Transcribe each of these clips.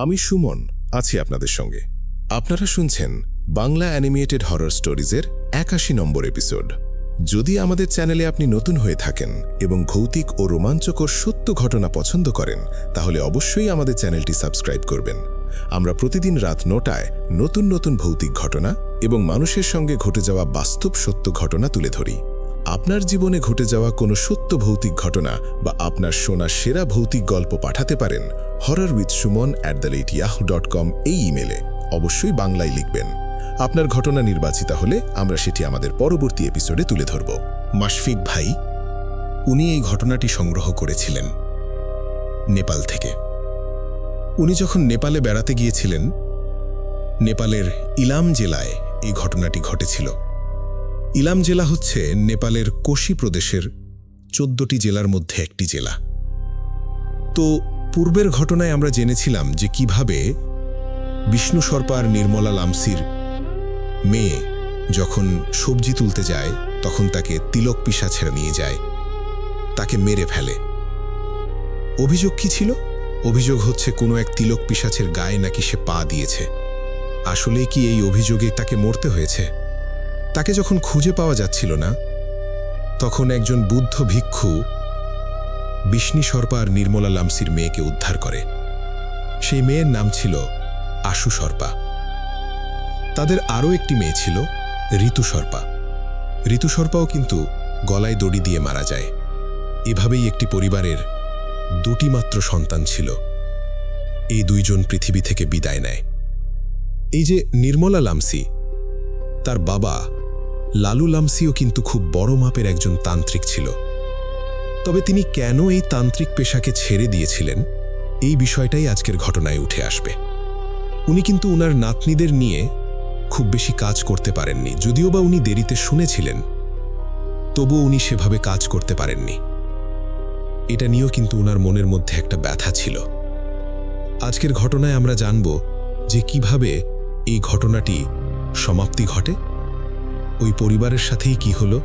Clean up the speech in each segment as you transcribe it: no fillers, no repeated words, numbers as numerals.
আমি সুমন আছি আপনাদের সঙ্গে। আপনারা শুনছেন বাংলা অ্যানিমেটেড হরর স্টোরিজের ৮১ নম্বর এপিসোড। যদি আমাদের চ্যানেলে আপনি নতুন হয়ে থাকেন এবং ভৌতিক ও রোমাঞ্চকর সত্য ঘটনা পছন্দ করেন, তাহলে অবশ্যই আমাদের চ্যানেলটি সাবস্ক্রাইব করবেন। আমরা প্রতিদিন রাত ৯টায় নতুন নতুন ভৌতিক ঘটনা এবং মানুষের সঙ্গে ঘটে যাওয়া বাস্তব সত্য ঘটনা তুলে ধরি। আপনার জীবনে ঘটে যাওয়া কোনো সত্য ভৌতিক ঘটনা বা আপনার শোনা সেরা ভৌতিক গল্প পাঠাতে পারেন horrorwithsuman@yahoo.com এই ইমেলে। অবশ্যই বাংলায় লিখবেন। আপনার ঘটনা নির্বাচিত হলে আমরা সেটি আমাদের পরবর্তী এপিসোডে তুলে ধরব। মাশফিক ভাই, উনি এই ঘটনাটি সংগ্রহ করেছিলেন নেপাল থেকে। উনি যখন নেপালে বেড়াতে গিয়েছিলেন, নেপালের ইলাম জেলায় এই ঘটনাটি ঘটেছিল। ইলাম জেলা হচ্ছে নেপালের কোশি প্রদেশের ১৪টি জেলার মধ্যে একটি জেলা। তো পূর্বের ঘটনায় আমরা জেনেছিলাম যে কিভাবে বিষ্ণু সর্পার নির্মলা লামসির মেয়ে যখন সবজি তুলতে যায় তখন তাকে তিলক পিশাচেরা নিয়ে যায়, তাকে মেরে ফেলে। অভিযোগ কি ছিল? অভিযোগ হচ্ছে কোনো এক তিলক পিশাচের গায়ে নাকি সে পা দিয়েছে। আসলে কি এই অভিযোগে তাকে মরতে হয়েছে? তাকে যখন খুঁজে পাওয়া যাচ্ছিল না, তখন একজন বুদ্ধ ভিক্ষু বিষ্ণু সর্পা আর নির্মলা লামসির মেয়েকে উদ্ধার করে। সেই মেয়ের নাম ছিল আশু সর্পা। তাদের আরও একটি মেয়ে ছিল ঋতু সর্পা। ঋতু সর্পাও কিন্তু গলায় দড়ি দিয়ে মারা যায়। এভাবেই একটি পরিবারের দুটি মাত্র সন্তান ছিল। এই দুইজন পৃথিবী থেকে বিদায় নেয়। এই যে নির্মলা লামসি, তার বাবা লালু লামসিও কিন্তু খুব বড় মাপের একজন তান্ত্রিক ছিল। তবে তিনি কেন এই তান্ত্রিক পেশাকে ছেড়ে দিয়েছিলেন, এই বিষয়টাই আজকের ঘটনায় উঠে আসবে। উনি কিন্তু উনার নাতনিদের নিয়ে খুব বেশি কাজ করতে পারেননি। যদিও বা উনি দেরিতে শুনেছিলেন, তবুও উনি সেভাবে কাজ করতে পারেননি। এটা নিয়েও কিন্তু উনার মনের মধ্যে একটা ব্যথা ছিল। আজকের ঘটনায় আমরা জানব যে কিভাবে এই ঘটনাটি সমাপ্তি ঘটে, ওই পরিবারের সাথেই কি হলো,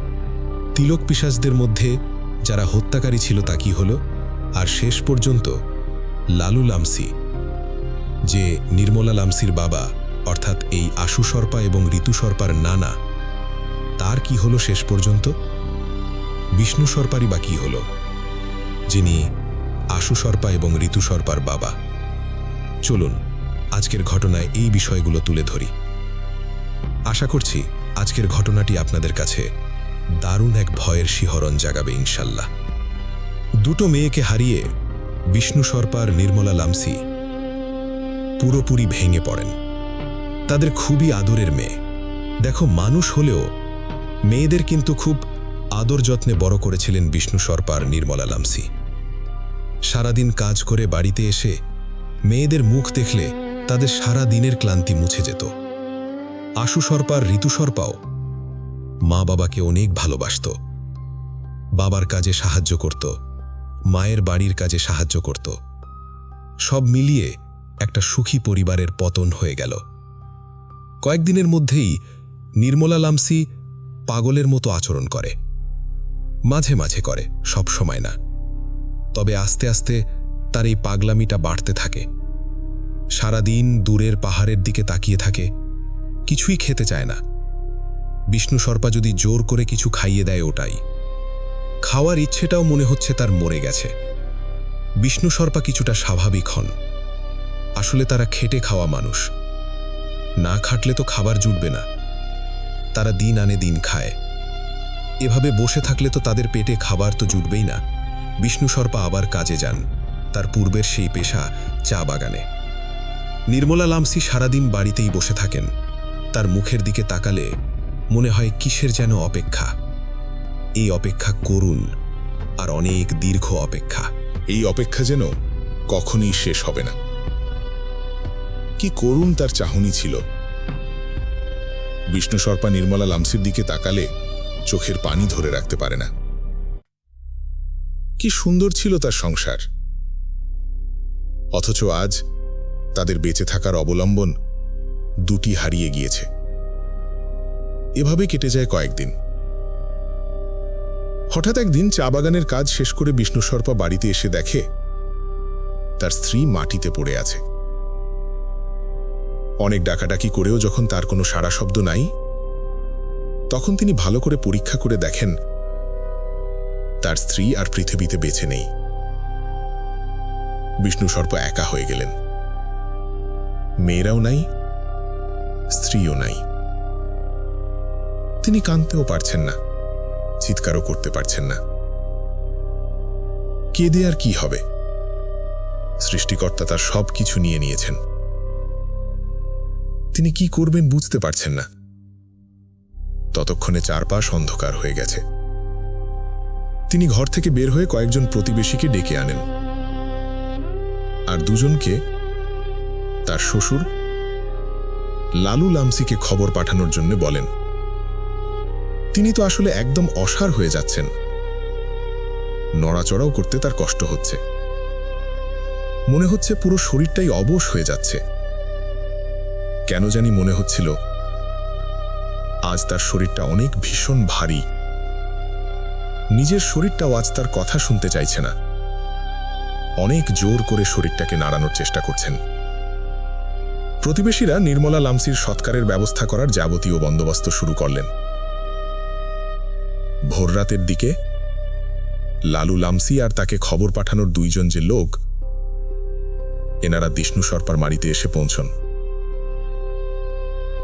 তিলক পিশাচদের মধ্যে যারা হত্যাকারী ছিল তা কি হলো, আর শেষ পর্যন্ত লালু লামসি, যে নির্মলা লামসির বাবা অর্থাৎ এই আশু সর্পা এবং ঋতু সর্পার নানা, তার কি হলো শেষ পর্যন্ত? বিষ্ণু সর্পারই বা কি হলো, যিনি আশু সর্পা এবং ঋতু সর্পার বাবা? চলুন আজকের ঘটনায় এই বিষয়গুলো তুলে ধরি। আশা করছি আজকের ঘটনাটি আপনাদের কাছে দারুণ এক ভয়ের শিহরণ জাগাবে ইনশাল্লাহ। দুটো মেয়েকে হারিয়ে বিষ্ণু সর্পার নির্মলা লামসি পুরোপুরি ভেঙে পড়েন। তাদের খুবই আদরের মেয়ে। দেখো, মানুষ হলেও মেয়েদের কিন্তু খুব আদর যত্নে বড় করেছিলেন বিষ্ণু সর্পার নির্মলা লামসি। সারাদিন কাজ করে বাড়িতে এসে মেয়েদের মুখ দেখলে তাদের সারা দিনের ক্লান্তি মুছে যেত। আশু সর্পার ঋতু সর্পাও মা বাবাকে অনেক ভালোবাসত। বাবার কাজে সাহায্য করত, মায়ের বাড়ির কাজে সাহায্য করত। সব মিলিয়ে একটা সুখী পরিবারের পতন হয়ে গেল। কয়েকদিনের মধ্যেই নির্মলা লামসি পাগলের মতো আচরণ করে। মাঝে মাঝে করে, সব সময় না। তবে আস্তে আস্তে তার এই পাগলামিটা বাড়তে থাকে। সারাদিন দূরের পাহাড়ের দিকে তাকিয়ে থাকে, কিছুই খেতে চায় না। বিষ্ণু সর্পা যদি জোর করে কিছু খাইয়ে দেয়, ওটাই খাওয়ার ইচ্ছেটাও মনে হচ্ছে তার মরে গেছে। বিষ্ণু সর্পা কিছুটা স্বাভাবিক হন। আসলে তারা খেটে খাওয়া মানুষ, না খাটলে তো খাবার জুটবে না। তারা দিন আনে দিন খায়। এভাবে বসে থাকলে তো তাদের পেটে খাবার তো জুটবেই না। বিষ্ণু সর্পা আবার কাজে যান, তার পূর্বের সেই পেশা চা বাগানে। নির্মলা লামসি সারাদিন বাড়িতেই বসে থাকেন। তার মুখের দিকে তাকালে মনে হয় কিসের যেন অপেক্ষা। এই অপেক্ষা করুণ আর অনেক দীর্ঘ অপেক্ষা। এই অপেক্ষা যেন কখনোই শেষ হবে না। কি করুণ তার চাহনি ছিল। বিষ্ণু সর্পা নির্মলা লামসির দিকে তাকালে চোখের পানি ধরে রাখতে পারে না। কি সুন্দর ছিল তার সংসার, অথচ আজ তাদের বেঁচে থাকার অবলম্বন দুটি হারিয়ে গিয়েছে। এভাবে কেটে যায় কয়েকদিন। হঠাৎ একদিন চা বাগানের কাজ শেষ করে বিষ্ণু সর্পা বাড়িতে এসে দেখে তার স্ত্রী মাটিতে পড়ে আছে। অনেক ডাকাডাকি করেও যখন তার কোনো সাড়া শব্দ নাই, তখন তিনি ভালো করে পরীক্ষা করে দেখেন তার স্ত্রী আর পৃথিবীতে বেঁচে নেই। বিষ্ণু সর্প একা হয়ে গেলেন। মেয়েরাও নাই, স্ত্রীও নাই। তিনি কাঁদতেও পারছেন না, চিৎকারও করতে পারছেন না। কেঁদে আর কি হবে? সৃষ্টিকর্তা তার সব কিছু নিয়ে নিয়েছেন। তিনি কি করবেন বুঝতে পারছেন না। ততক্ষণে চারপাশ অন্ধকার হয়ে গেছে। তিনি ঘর থেকে বের হয়ে কয়েকজন প্রতিবেশীকে ডেকে আনেন, আর দুজনকে, তার শ্বশুর লালু লামসিকে খবর পাঠানোর জন্য বলেন। তিনি তো আসলে একদম অসাড় হয়ে যাচ্ছেন, নড়াচড়াও করতে তার কষ্ট হচ্ছে। মনে হচ্ছে পুরো শরীরটাই অবশ হয়ে যাচ্ছে। কেন জানি মনে হচ্ছিল আজ তার শরীরটা অনেক ভীষণ ভারী। নিজের শরীরটাও আজ তার কথা শুনতে চাইছে না। অনেক জোর করে শরীরটাকে নাড়ানোর চেষ্টা করছেন। প্রতিবেশীরা নির্মলা লামসির সৎকারের ব্যবস্থা করার যাবতীয় বন্দোবস্ত শুরু করলেন। ভোররাতের দিকে লালু লামসি আর তাকে খবর পাঠানোর দুইজন যে লোক, এনারা বিষ্ণু সর্পার বাড়িতে এসে পৌঁছন।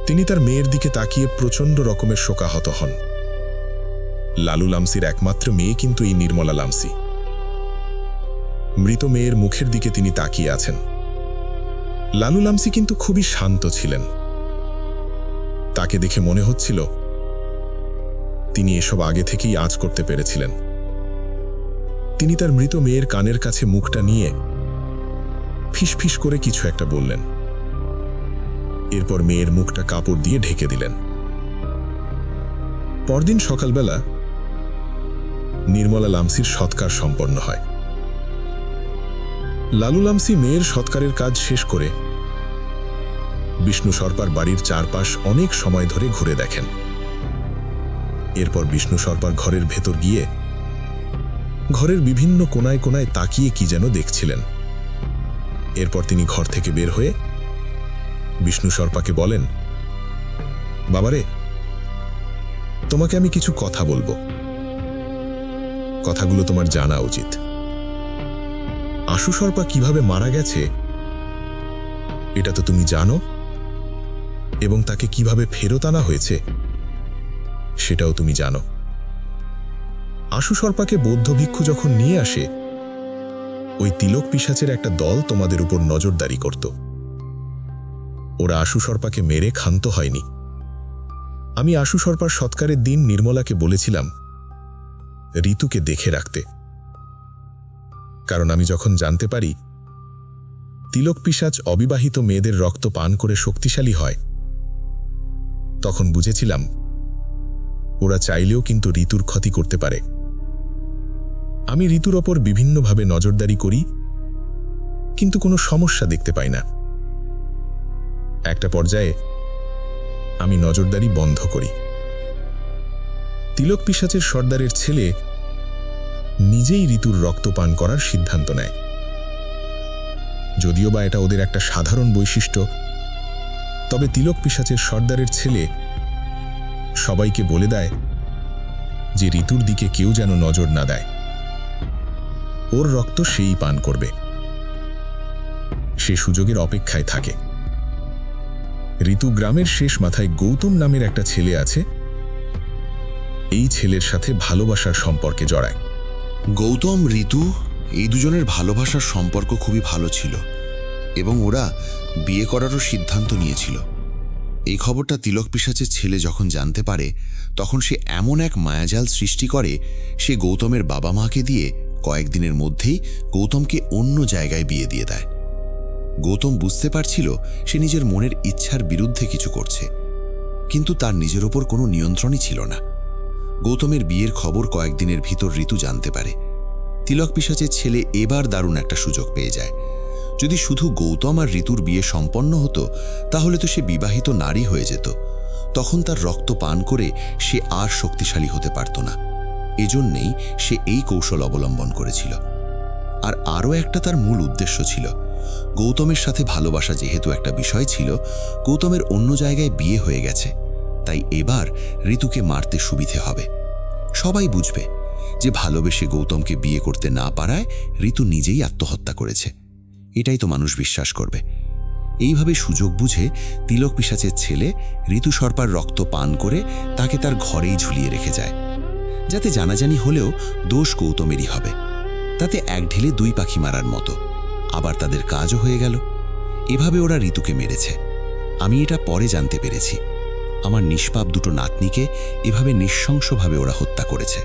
তিনি তার মেয়ের দিকে তাকিয়ে প্রচণ্ড রকমের শোকাহত হন। লালু লামসির একমাত্র মেয়ে কিন্তু এই নির্মলা লামসি। মৃত মেয়ের মুখের দিকে তিনি তাকিয়ে আছেন। লালু লামসি কিন্তু খুবই শান্ত ছিলেন। তাকে দেখে মনে হচ্ছিল তিনি এসব আগে থেকেই আঁচ করতে পেরেছিলেন। তিনি তার মৃত মেয়ের কানের কাছে মুখটা নিয়ে ফিসফিস করে কিছু একটা বললেন। এরপর মেয়ের মুখটা কাপড় দিয়ে ঢেকে দিলেন। পরদিন সকালবেলা নির্মলা লামসির সৎকার সম্পন্ন হয়। লালু লামসি মেয়ের সৎকারের কাজ শেষ করে বিষ্ণু সর্পার বাড়ির চারপাশ অনেক সময় ধরে ঘুরে দেখেন। এরপর বিষ্ণু সর্পার ঘরের ভেতর গিয়ে ঘরের বিভিন্ন কোনায় কোনায় তাকিয়ে কি যেন দেখছিলেন। এরপর তিনি ঘর থেকে বের হয়ে বিষ্ণু সর্পাকে বলেন, বাবারে, তোমাকে আমি কিছু কথা বলবো। কথাগুলো তোমার জানা উচিত। আশু সর্পা কিভাবে মারা গেছে এটা তো তুমি জানো, এবং তাকে কিভাবে ফেরত আনা হয়েছে সেটাও তুমি জানো। আশু সর্পাকে বৌদ্ধ ভিক্ষু যখন নিয়ে আসে, ওই তিলক পিশাচের একটা দল তোমাদের উপর নজরদারি করত। ওরা আশু সর্পাকে মেরে ক্ষান্ত হয়নি। আমি আশু সর্পার সৎকারের দিন নির্মলাকে বলেছিলাম ঋতুকে দেখে রাখতে, কারণ আমি যখন জানতে পারি তিলক পিশাচ অবিবাহিত মেয়েদের রক্ত পান করে শক্তিশালী হয়, তখন বুঝেছিলাম ওরা চাইলেও কিন্তু ঋতুর ক্ষতি করতে পারে। আমি ঋতুর ওপর বিভিন্নভাবে নজরদারি করি, কিন্তু কোনো সমস্যা দেখতে পাই না। একটা পর্যায়ে আমি নজরদারি বন্ধ করি। তিলক পিশাচের সর্দারের ছেলে নিজেই ঋতুর রক্ত পান করার সিদ্ধান্ত নেয়। যদিও বা এটা ওদের একটা সাধারণ বৈশিষ্ট্য, তবে তিলক পিশাচের সর্দারের ছেলে সবাইকে বলে দেয় যে ঋতুর দিকে কেউ যেন নজর না দেয়, ওর রক্ত সেই পান করবে। সে সুযোগের অপেক্ষায় থাকে। ঋতু গ্রামের শেষ মাথায় গৌতম নামের একটা ছেলে আছে। এই ছেলের সাথে ভালোবাসার সম্পর্কে জড়ায়। গৌতম, ঋতু এই দুজনের ভালোবাসার সম্পর্ক খুবই ভালো ছিল এবং ওরা বিয়ে করারও সিদ্ধান্ত নিয়েছিল। এই খবরটা তিলক পিশাচের ছেলে যখন জানতে পারে, তখন সে এমন এক মায়াজাল সৃষ্টি করে, সে গৌতমের বাবা মাকে দিয়ে কয়েকদিনের মধ্যেই গৌতমকে অন্য জায়গায় বিয়ে দিয়ে দেয়। গৌতম বুঝতে পারছিল সে নিজের মনের ইচ্ছার বিরুদ্ধে কিছু করছে, কিন্তু তার নিজের ওপর কোনো নিয়ন্ত্রণই ছিল না। গৌতমের বিয়ের খবর কয়েকদিনের ভিতর ঋতু জানতে পারে। তিলক পিশাচের ছেলে এবার দারুণ একটা সুযোগ পেয়ে যায়। যদি শুধু গৌতম আর ঋতুর বিয়ে সম্পন্ন হতো, তাহলে তো সে বিবাহিত নারী হয়ে যেত। তখন তার রক্ত পান করে সে আর শক্তিশালী হতে পারত না। এজন্যেই সে এই কৌশল অবলম্বন করেছিল। আর আরও একটা তার মূল উদ্দেশ্য ছিল, গৌতমের সাথে ভালোবাসা যেহেতু একটা বিষয় ছিল, গৌতমের অন্য জায়গায় বিয়ে হয়ে গেছে, তাই এবার ঋতুকে মারতে সুবিধে হবে। সবাই বুঝবে যে ভালোবেসে গৌতমকে বিয়ে করতে না পারায় ঋতু নিজেই আত্মহত্যা করেছে। এটাই তো মানুষ বিশ্বাস করবে। এইভাবে সুযোগ বুঝে তিলক পিশাচের ছেলে ঋতু সর্পার রক্ত পান করে তাকে তার ঘরেই ঝুলিয়ে রেখে যায়, যাতে জানাজানি হলেও দোষ গৌতমেরই হবে। তাতে এক ঢিলে দুই পাখি মারার মতো, আবার তাদের কাজও হয়ে গেল। এভাবে ওরা ঋতুকে মেরেছে। আমি এটা পরে জানতে পেরেছি। আমার নিষ্পাপ দুটো নাতনিকে এভাবে নৃশংসভাবে ওরা হত্যা করেছে।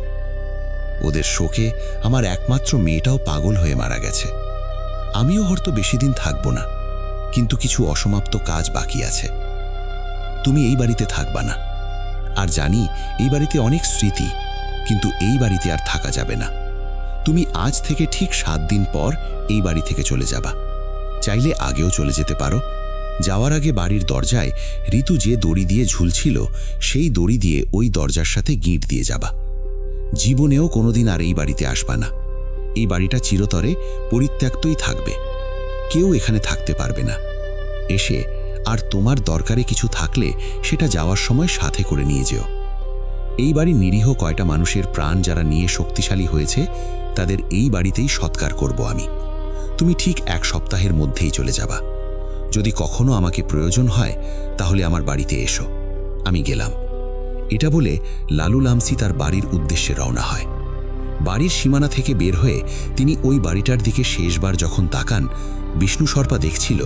ওদের শোকে আমার একমাত্র মেয়েটাও পাগল হয়ে মারা গেছে। আমিও হয়তো বেশি দিন থাকব না, কিন্তু কিছু অসমাপ্ত কাজ বাকি আছে। তুমি এই বাড়িতে থাকবা না। আর জানি এই বাড়িতে অনেক স্মৃতি, কিন্তু এই বাড়িতে আর থাকা যাবে না। তুমি আজ থেকে ঠিক 7 দিন পর এই বাড়ি থেকে চলে যাবা। চাইলে আগেও চলে যেতে পারো। যাওয়ার আগে বাড়ির দরজায় ঋতু যে দড়ি দিয়ে ঝুলছিল সেই দড়ি দিয়ে ওই দরজার সাথে গিঁট দিয়ে যাবা। জীবনেও কোনোদিন আর এই বাড়িতে আসবা না। এই বাড়িটা চিরতরে পরিত্যক্তই থাকবে। কেউ এখানে থাকতে পারবে না। এসে আর তোমার দরকারে কিছু থাকলে সেটা যাওয়ার সময় সাথে করে নিয়ে যেও। এই বাড়ির নিরীহ কয়টা মানুষের প্রাণ যারা নিয়ে শক্তিশালী হয়েছে, তাদের এই বাড়িতেই সৎকার করব আমি। তুমি ঠিক 1 সপ্তাহের মধ্যেই চলে যাবা। যদি কখনো আমাকে প্রয়োজন হয় তাহলে আমার বাড়িতে এসো। আমি গেলাম। এটা বলে লালু লামসি তার বাড়ির উদ্দেশ্যে রওনা হয়। বাড়ির সীমানা থেকে বের হয়ে তিনি ওই বাড়িটার দিকে শেষবার যখন তাকান, বিষ্ণু সর্পা দেখছিল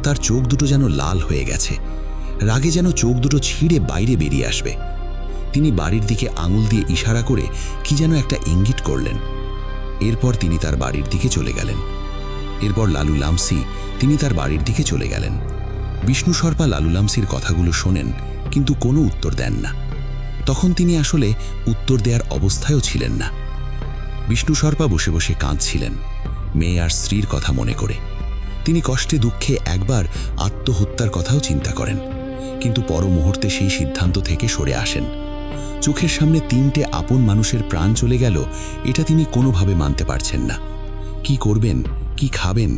তার চোখ দুটো যেন লাল হয়ে গেছে। রাগে যেন চোখ দুটো ছিঁড়ে বাইরে বেরিয়ে আসবে। তিনি বাড়ির দিকে আঙুল দিয়ে ইশারা করে কি যেন একটা ইঙ্গিত করলেন। এরপর তিনি তার বাড়ির দিকে চলে গেলেন। এরপর লালু লামসি তিনি তার বাড়ির দিকে চলে গেলেন। বিষ্ণু সর্পা লালু লামসির কথাগুলো শোনেন, কিন্তু কোনো উত্তর দেন না। তখন তিনি আসলে উত্তর দেওয়ার অবস্থায়ও ছিলেন না। বিষ্ণু সর্পা বসে বসে কাঁদছিলেন, মেয়ে আর স্ত্রীর কথা মনে করে। তিনি কষ্টে দুঃখে একবার আত্মহত্যার কথাও চিন্তা করেন, কিন্তু পর মুহূর্তে সেই সিদ্ধান্ত থেকে সরে আসেন। চোখের সামনে 3টে আপন মানুষের প্রাণ চলে গেল, এটা তিনি কোনোভাবে মানতে পারছেন না। কি করবেন, কি খাবেন,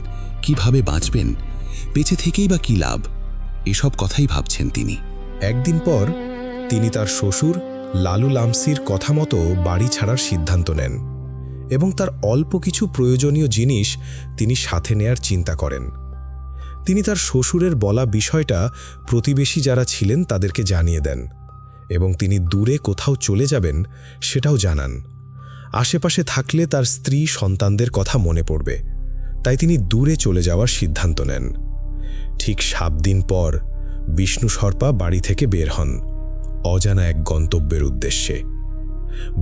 কিভাবে বাঁচবেন, বেঁচে থেকেই বা কি লাভ, এসব কথাই ভাবছেন তিনি। একদিন পর তিনি তার শ্বশুর লালু লামসির কথা মতো বাড়ি ছাড়ার সিদ্ধান্ত নেন এবং তার অল্প কিছু প্রয়োজনীয় জিনিস তিনি সাথে নেয়ার চিন্তা করেন। তিনি তার শ্বশুরের বলা বিষয়টা প্রতিবেশী যারা ছিলেন তাদেরকে জানিয়ে দেন এবং তিনি দূরে কোথাও চলে যাবেন সেটাও জানান। আশেপাশে থাকলে তার স্ত্রী সন্তানদের কথা মনে পড়বে, তাই তিনি দূরে চলে যাওয়ার সিদ্ধান্ত নেন। ঠিক 7 দিন পর বিষ্ণু সর্পা বাড়ি থেকে বের হন, অজানা এক গন্তব্যের উদ্দেশ্যে।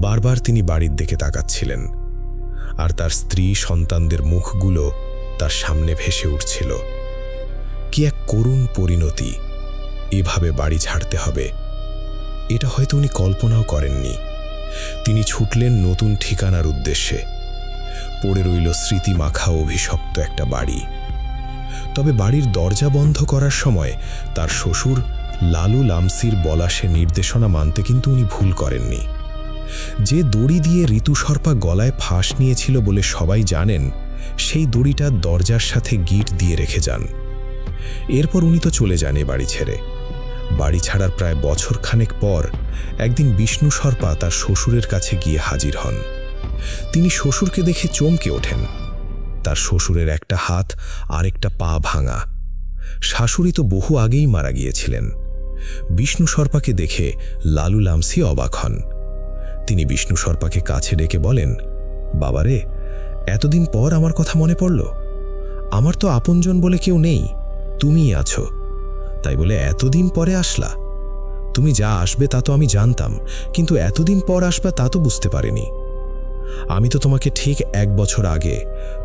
বারবার তিনি বাড়ির দিকে তাকাচ্ছিলেন, আর তার স্ত্রী সন্তানদের মুখগুলো তার সামনে ভেসে উঠছিল। কি এক করুণ পরিণতি, এভাবে বাড়ি ছাড়তে হবে, এটা হয়তো উনি কল্পনাও করেননি। তিনি ছুটলেন নতুন ঠিকানার উদ্দেশ্যে। পড়ে রইল স্মৃতিমাখা অভিশপ্ত একটা বাড়ি। তবে বাড়ির দরজা বন্ধ করার সময় তার শ্বশুর লালু লামসির বলা সে নির্দেশনা মানতে কিন্তু উনি ভুল করেননি। যে দড়ি দিয়ে ঋতু সর্পা গলায় ফাঁস নিয়েছিল বলে সবাই জানেন, সেই দড়িটা দরজার সাথে গিঁট দিয়ে রেখে যান। এরপর উনি তো চলে যান এ বাড়ি ছেড়ে। বাড়ি ছাড়ার প্রায় বছরখানেক পর একদিন বিষ্ণু সর্পা তার শ্বশুরের কাছে গিয়ে হাজির হন। তিনি শ্বশুরকে দেখে চমকে ওঠেন। তার শ্বশুরের একটা হাত আর একটা পা ভাঙা। শাশুড়ি তো বহু আগেই মারা গিয়েছিলেন। বিষ্ণু সর্পাকে দেখে লালু লামসি অবাক হন। তিনি বিষ্ণু সর্পাকে কাছে ডেকে বলেন, বাবারে, এতদিন পর আমার কথা মনে পড়ল? আমার তো আপনজন বলে কেউ নেই, তুমিই আছো, তাই বলে এতদিন পরে আসলা? তুমি যা আসবে তা তো আমি জানতাম, কিন্তু এতদিন পর আসবা তা তো বুঝতে পারিনি। আমি তো তোমাকে ঠিক 1 বছর আগে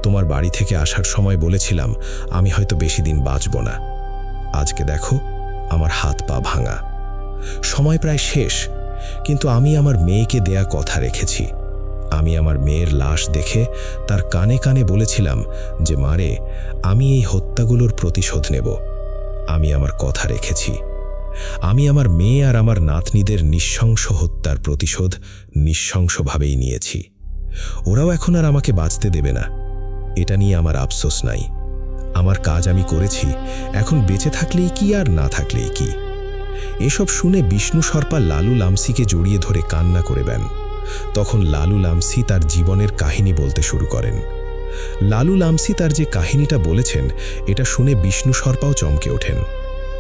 তোমার বাড়ি থেকে আসার সময় বলেছিলাম আমি হয়তো বেশি দিন বাঁচব না। আজকে দেখো আমার হাত পা ভাঙা, সময় প্রায় শেষ, কিন্তু আমি আমার মেয়েকে দেয়া কথা রেখেছি। আমি আমার মেয়ের লাশ দেখে তার কানে কানে বলেছিলাম যে মারে, আমি এই হত্যাগুলোর প্রতিশোধ নেব। আমি আমার কথা রেখেছি। আমি আমার মেয়ে আর আমার নাতনিদের নৃশংস হত্যার প্রতিশোধ নৃশংসভাবেই নিয়েছি। ওরাও এখন আর আমাকে বাঁচতে দেবে না, এটা নিয়ে আমার আফসোস নাই। আমার কাজ আমি করেছি, এখন বেঁচে থাকলেই কি আর না থাকলেই কি। এসব শুনে বিষ্ণু সর্পা লালু লামসিকে জড়িয়ে ধরে কান্না করে দেন। তখন লালু লামসি তার জীবনের কাহিনী বলতে শুরু করেন। লালু লামসি তার যে কাহিনীটা বলেছেন, এটা শুনে বিষ্ণু সর্পাও চমকে ওঠেন।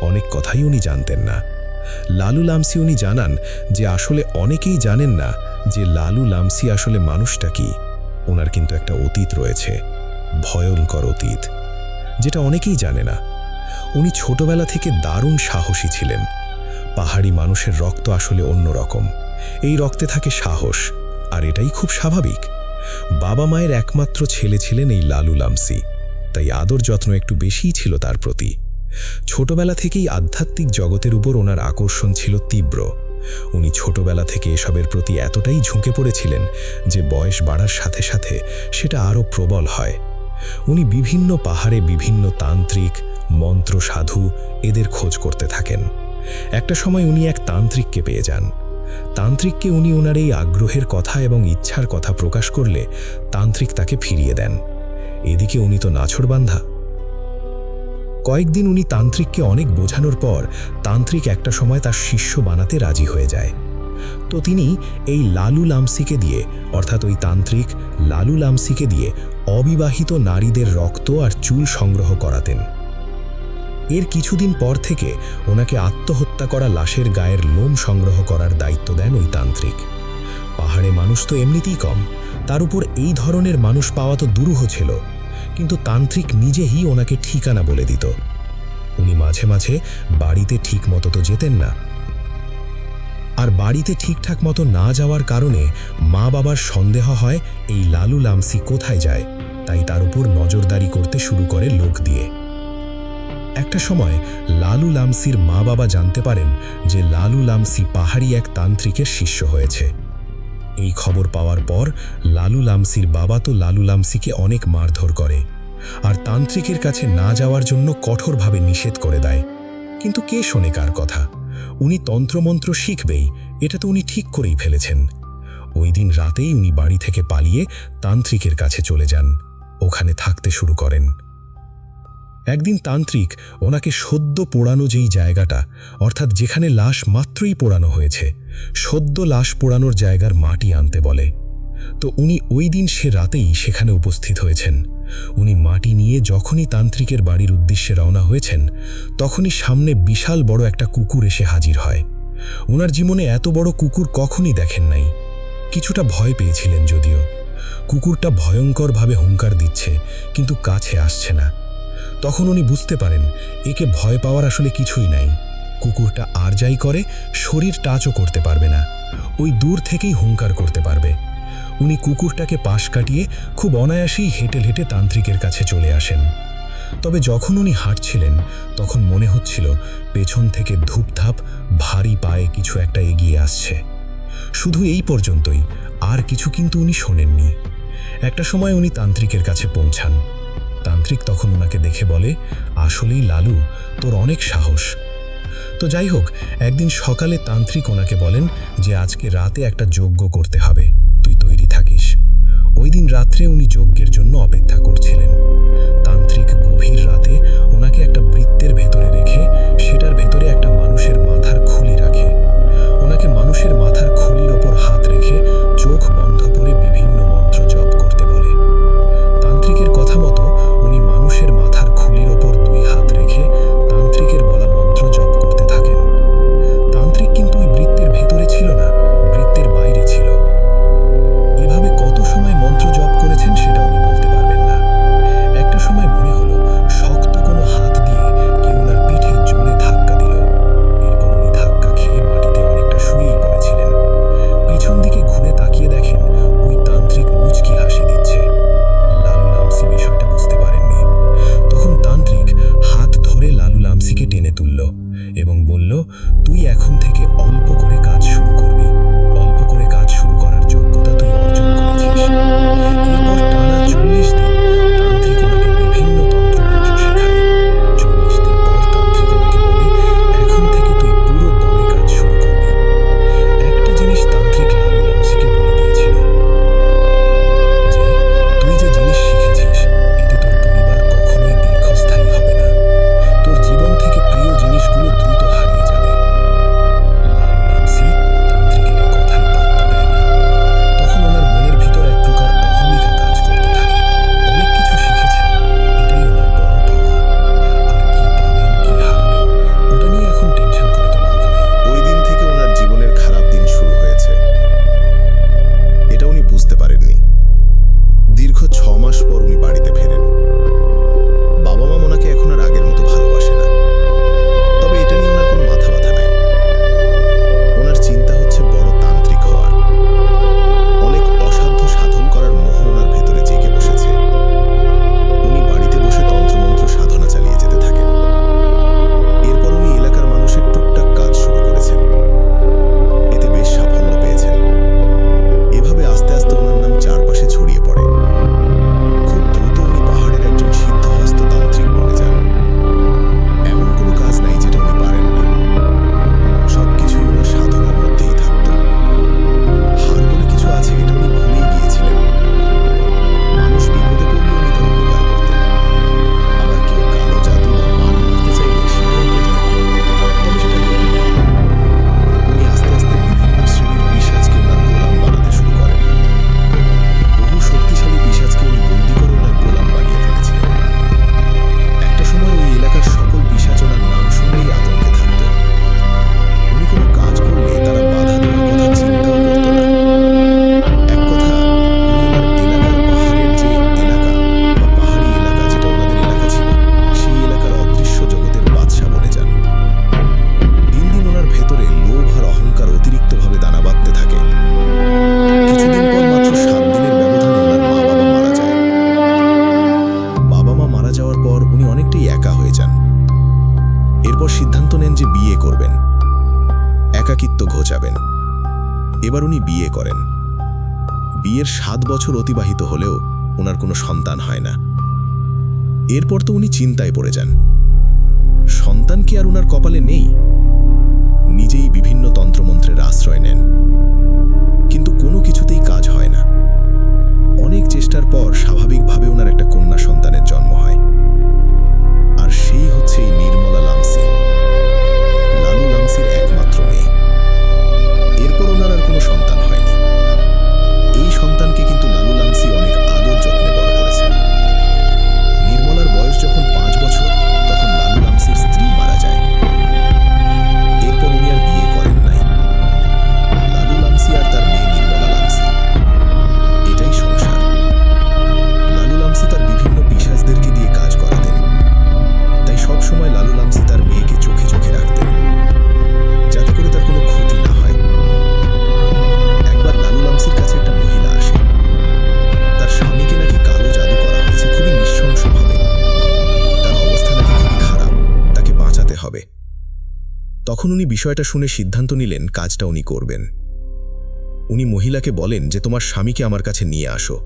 অনেক কথাই উনি জানতেন না। লালু লামসি উনি জানান যে আসলে অনেকেই জানেন না যে লালু লামসি আসলে মানুষটা কি। ওনার কিন্তু একটা অতীত রয়েছে, ভয়ঙ্কর অতীত, যেটা অনেকেই জানে না। উনি ছোটবেলা থেকে দারুণ সাহসী ছিলেন। পাহাড়ি মানুষের রক্ত আসলে অন্যরকম। এই রক্তে থাকে সাহস, আর এটাই খুব স্বাভাবিক। বাবা মায়ের একমাত্র ছেলে ছিলেন এই লালু লামসি, তাই আদর যত্ন একটু বেশিই ছিল তার প্রতি। ছোটবেলা থেকেই আধ্যাত্মিক জগতের উপর ওনার আকর্ষণ ছিল তীব্র। উনি ছোটবেলা থেকে এসবের প্রতি এতটাই ঝুঁকে পড়েছিলেন যে বয়স বাড়ার সাথে সাথে সেটা আরও প্রবল হয়। উনি বিভিন্ন পাহাড়ে বিভিন্ন তান্ত্রিক, মন্ত্র সাধু এদের খোঁজ করতে থাকেন। একটা সময় উনি এক তান্ত্রিককে পেয়ে যান। তান্ত্রিককে উনি ওনার এই আগ্রহের কথা এবং ইচ্ছার কথা প্রকাশ করলে তান্ত্রিক তাকে ফিরিয়ে দেন। এদিকে উনি তো নাছোড়বান্ধা। কয়েকদিন উনি তান্ত্রিককে অনেক বোঝানোর পর তান্ত্রিক একটা সময় তার শিষ্য বানাতে রাজি হয়ে যায়। তো তিনি এই লালু লামসিকে দিয়ে, অর্থাৎ ওই তান্ত্রিক লালু লামসিকে দিয়ে অবিবাহিত নারীদের রক্ত আর চুল সংগ্রহ করাতেন। এর কিছুদিন পর থেকে ওনাকে আত্মহত্যা করা লাশের গায়ের লোম সংগ্রহ করার দায়িত্ব দেন ওই তান্ত্রিক। পাহাড়ে মানুষ তো এমনিতেই কম, তার উপর এই ধরনের মানুষ পাওয়া তো দুরূহ ছিল। কিন্তু তান্ত্রিক নিজেই ওনাকে ঠিকানা বলে দিত। উনি মাঝে মাঝে বাড়িতে ঠিক মতো তো যেতেন না, আর বাড়িতে ঠিকঠাক মতো না যাওয়ার কারণে মা বাবার সন্দেহ হয় এই লালু লামসি কোথায় যায়, তাই তার উপর নজরদারি করতে শুরু করে লোক দিয়ে। একটা সময় লালু লামসির মা বাবা জানতে পারেন যে লালু লামসি পাহাড়ি এক তান্ত্রিকের শিষ্য হয়েছে। এই খবর পাওয়ার পর লালু লামসির বাবা তো লালু লামসিকে অনেক মারধর করে, আর তান্ত্রিকের কাছে না যাওয়ার জন্য কঠোরভাবে নিষেধ করে দেয়। কিন্তু কে শোনে কার কথা? উনি তন্ত্রমন্ত্র শিখবেই, এটা তো উনি ঠিক করেই ফেলেছেন। ওই দিন রাতেই উনি বাড়ি থেকে পালিয়ে তান্ত্রিকের কাছে চলে যান, ওখানে থাকতে শুরু করেন। একদিন তান্ত্রিক ওনাকে সদ্য পোড়ানো যেই জায়গাটা, অর্থাৎ যেখানে লাশ মাত্রই পোড়ানো হয়েছে, সদ্য লাশ পোড়ানোর জায়গার মাটি আনতে বলে। তো উনি ওই দিন সে রাতেই সেখানে উপস্থিত হয়েছেন। উনি মাটি নিয়ে যখনই তান্ত্রিকের বাড়ির উদ্দেশ্যে রওনা হয়েছেন, তখনই সামনে বিশাল বড় একটা কুকুর এসে হাজির হয়। ওনার জীবনে এত বড় কুকুর কখনই দেখেন নাই। কিছুটা ভয় পেয়েছিলেন যদিও। কুকুরটা ভয়ঙ্করভাবে হুঙ্কার দিচ্ছে, কিন্তু কাছে আসছে না। তখন উনি বুঝতে পারেন একে ভয় পাওয়ার আসলে কিছুই নাই। কুকুরটা আর যাই করে শরীর টাচও করতে পারবে না, ওই দূর থেকেই হুঙ্কার করতে পারবে। উনি কুকুরটাকে পাশ কাটিয়ে খুব অনায়াসেই হেঁটে হেঁটে তান্ত্রিকের কাছে চলে আসেন। তবে যখন উনি হাঁটছিলেন তখন মনে হচ্ছিল পেছন থেকে ধূপধাপ ভারী পায়ে কিছু একটা এগিয়ে আসছে। শুধু এই পর্যন্তই, আর কিছু কিন্তু উনি শোনেননি। একটা সময় উনি তান্ত্রিকের কাছে পৌঁছান। তান্ত্রিক তখন ওনাকে দেখে বলে, আসলেই লালু, তোর অনেক সাহস। তো যাই হোক, একদিন সকালে তান্ত্রিক ওনাকে বলেন যে আজকে রাতে একটা যজ্ঞ করতে হবে, তুই তৈরি থাকিস। ওই দিন রাত্রে উনি যজ্ঞের জন্য অপেক্ষা করছিলেন। তান্ত্রিক গভীর রাতে ওনাকে একটা বৃত্তের ভেতরে রেখে সেটার ভেতরে একটা মানুষের মাথার খুলি রাখে। ওনাকে মানুষের মাথার খুলির ওপর হাত রেখে চোখ বন্ধ করে বিভিন্ন মন্ত্র জপ করতে বলে। তান্ত্রিকের কথা মতো উনি মানুষের মাথার খুলির ওপর 2 হাত রেখে তান্ত্রিকের বলা মন্ত্র জপ করতে থাকেন। তান্ত্রিক কিন্তু ওই বৃত্তের ভেতরে ছিল না, বৃত্তের বাইরে ছিল। এভাবে কত সময় মন্ত্র জপ করেছেন সেটা উনি বলতে পারবেন না। একটা সময় মনে হলো শক্ত কোনো হাত দিয়ে কেউ ওনার পিঠে জোরে ধাক্কা দিল। এরপর উনি ধাক্কা খেয়ে মাটিতে অনেকটা শুয়েই পড়েছিলেন। পিছন দিকে ঘুরে তাকিয়ে দেখেন ওই তান্ত্রিক মুচকি হাসি দিচ্ছে। লালু লামসি বিষয়টা বুঝতে পারেননি। তখন তান্ত্রিক হাত ধরে লালু লামসিকে টেনে তুলল এবং বলল, তুই এখন থেকে অল্প করে কাজ শুরু করবি। অল্প করে কাজ শুরু করার যোগ্যতা তুই অর্জন করেছিস। এরপর টানা 40 দিন তান্ত্রিক ওনাকে বিভিন্ন তন্ত্রমন্ত্র শেখায়। 40 দিন পর তান্ত্রিক ওনাকে বলে, এখন থেকে তুই পুরো দমে কাজ শুরু করবি। একটা জিনিস তান্ত্রিক লালু লামসিকে বলে দিয়েছিল যে তুই যে জিনিস শিখেছিস এতে তোর পরিবার কখনোই দীর্ঘস্থায়ী এরপর সিদ্ধান্ত নেন যে বিয়ে করবেন, একাকিত্ব ঘোচাবেন। এবার উনি বিয়ে করেন। বিয়ের 7 বছর অতিবাহিত হলেও ওনার কোনো সন্তান হয় না। এরপর তো উনি চিন্তায় পড়ে যান, সন্তান কি আর ওনার কপালে নেই? নিজেই বিভিন্ন তন্ত্রমন্ত্রের আশ্রয় নেন, কিন্তু কোনো কিছুতেই কাজ হয় না। অনেক চেষ্টার পর স্বাভাবিকভাবে ওনার একটা কন্যা সন্তানের জন্ম হয়, আর সেই হচ্ছে এই নির্মলা লামসি, লালু লামসির একমাত্র মেয়ে। এরপর ওনার আর কোনো সন্তান হয়নি। এই সন্তানকে কিন্তু লালু লামসি অনেক আদর যত্নে বড় করেছেন। নির্মলার বয়স যখন 5 বছর, তখন লালু লামসির স্ত্রী মারা যায়। এরপর উনি আর বিয়ে করেন নাই। লালু লামসি আর তার মেয়ে নির্মলা লামসি, এটাই সংসার। লালু লামসি তার বিভিন্ন পিশাচদেরকে দিয়ে কাজ করাতেন, তাই সব সময় লালু লামসি তার মেয়েকে চোখে চোখে রাখতেন, যাতে করে তার কোনো ক্ষতি না হয়। একবার লালু লামসির কাছে একটা মহিলা আসে। তার স্বামীকে নাকি কালো জাদু করা হয়েছে, খুবই নৃশংসভাবে। তার অবস্থা নাকি খুবই খারাপ, তাকে বাঁচাতে হবে। তখন উনি বিষয়টা শুনে সিদ্ধান্ত নিলেন কাজটা উনি করবেন। উনি মহিলাকে বলেন যে তোমার স্বামীকে আমার কাছে নিয়ে আসো।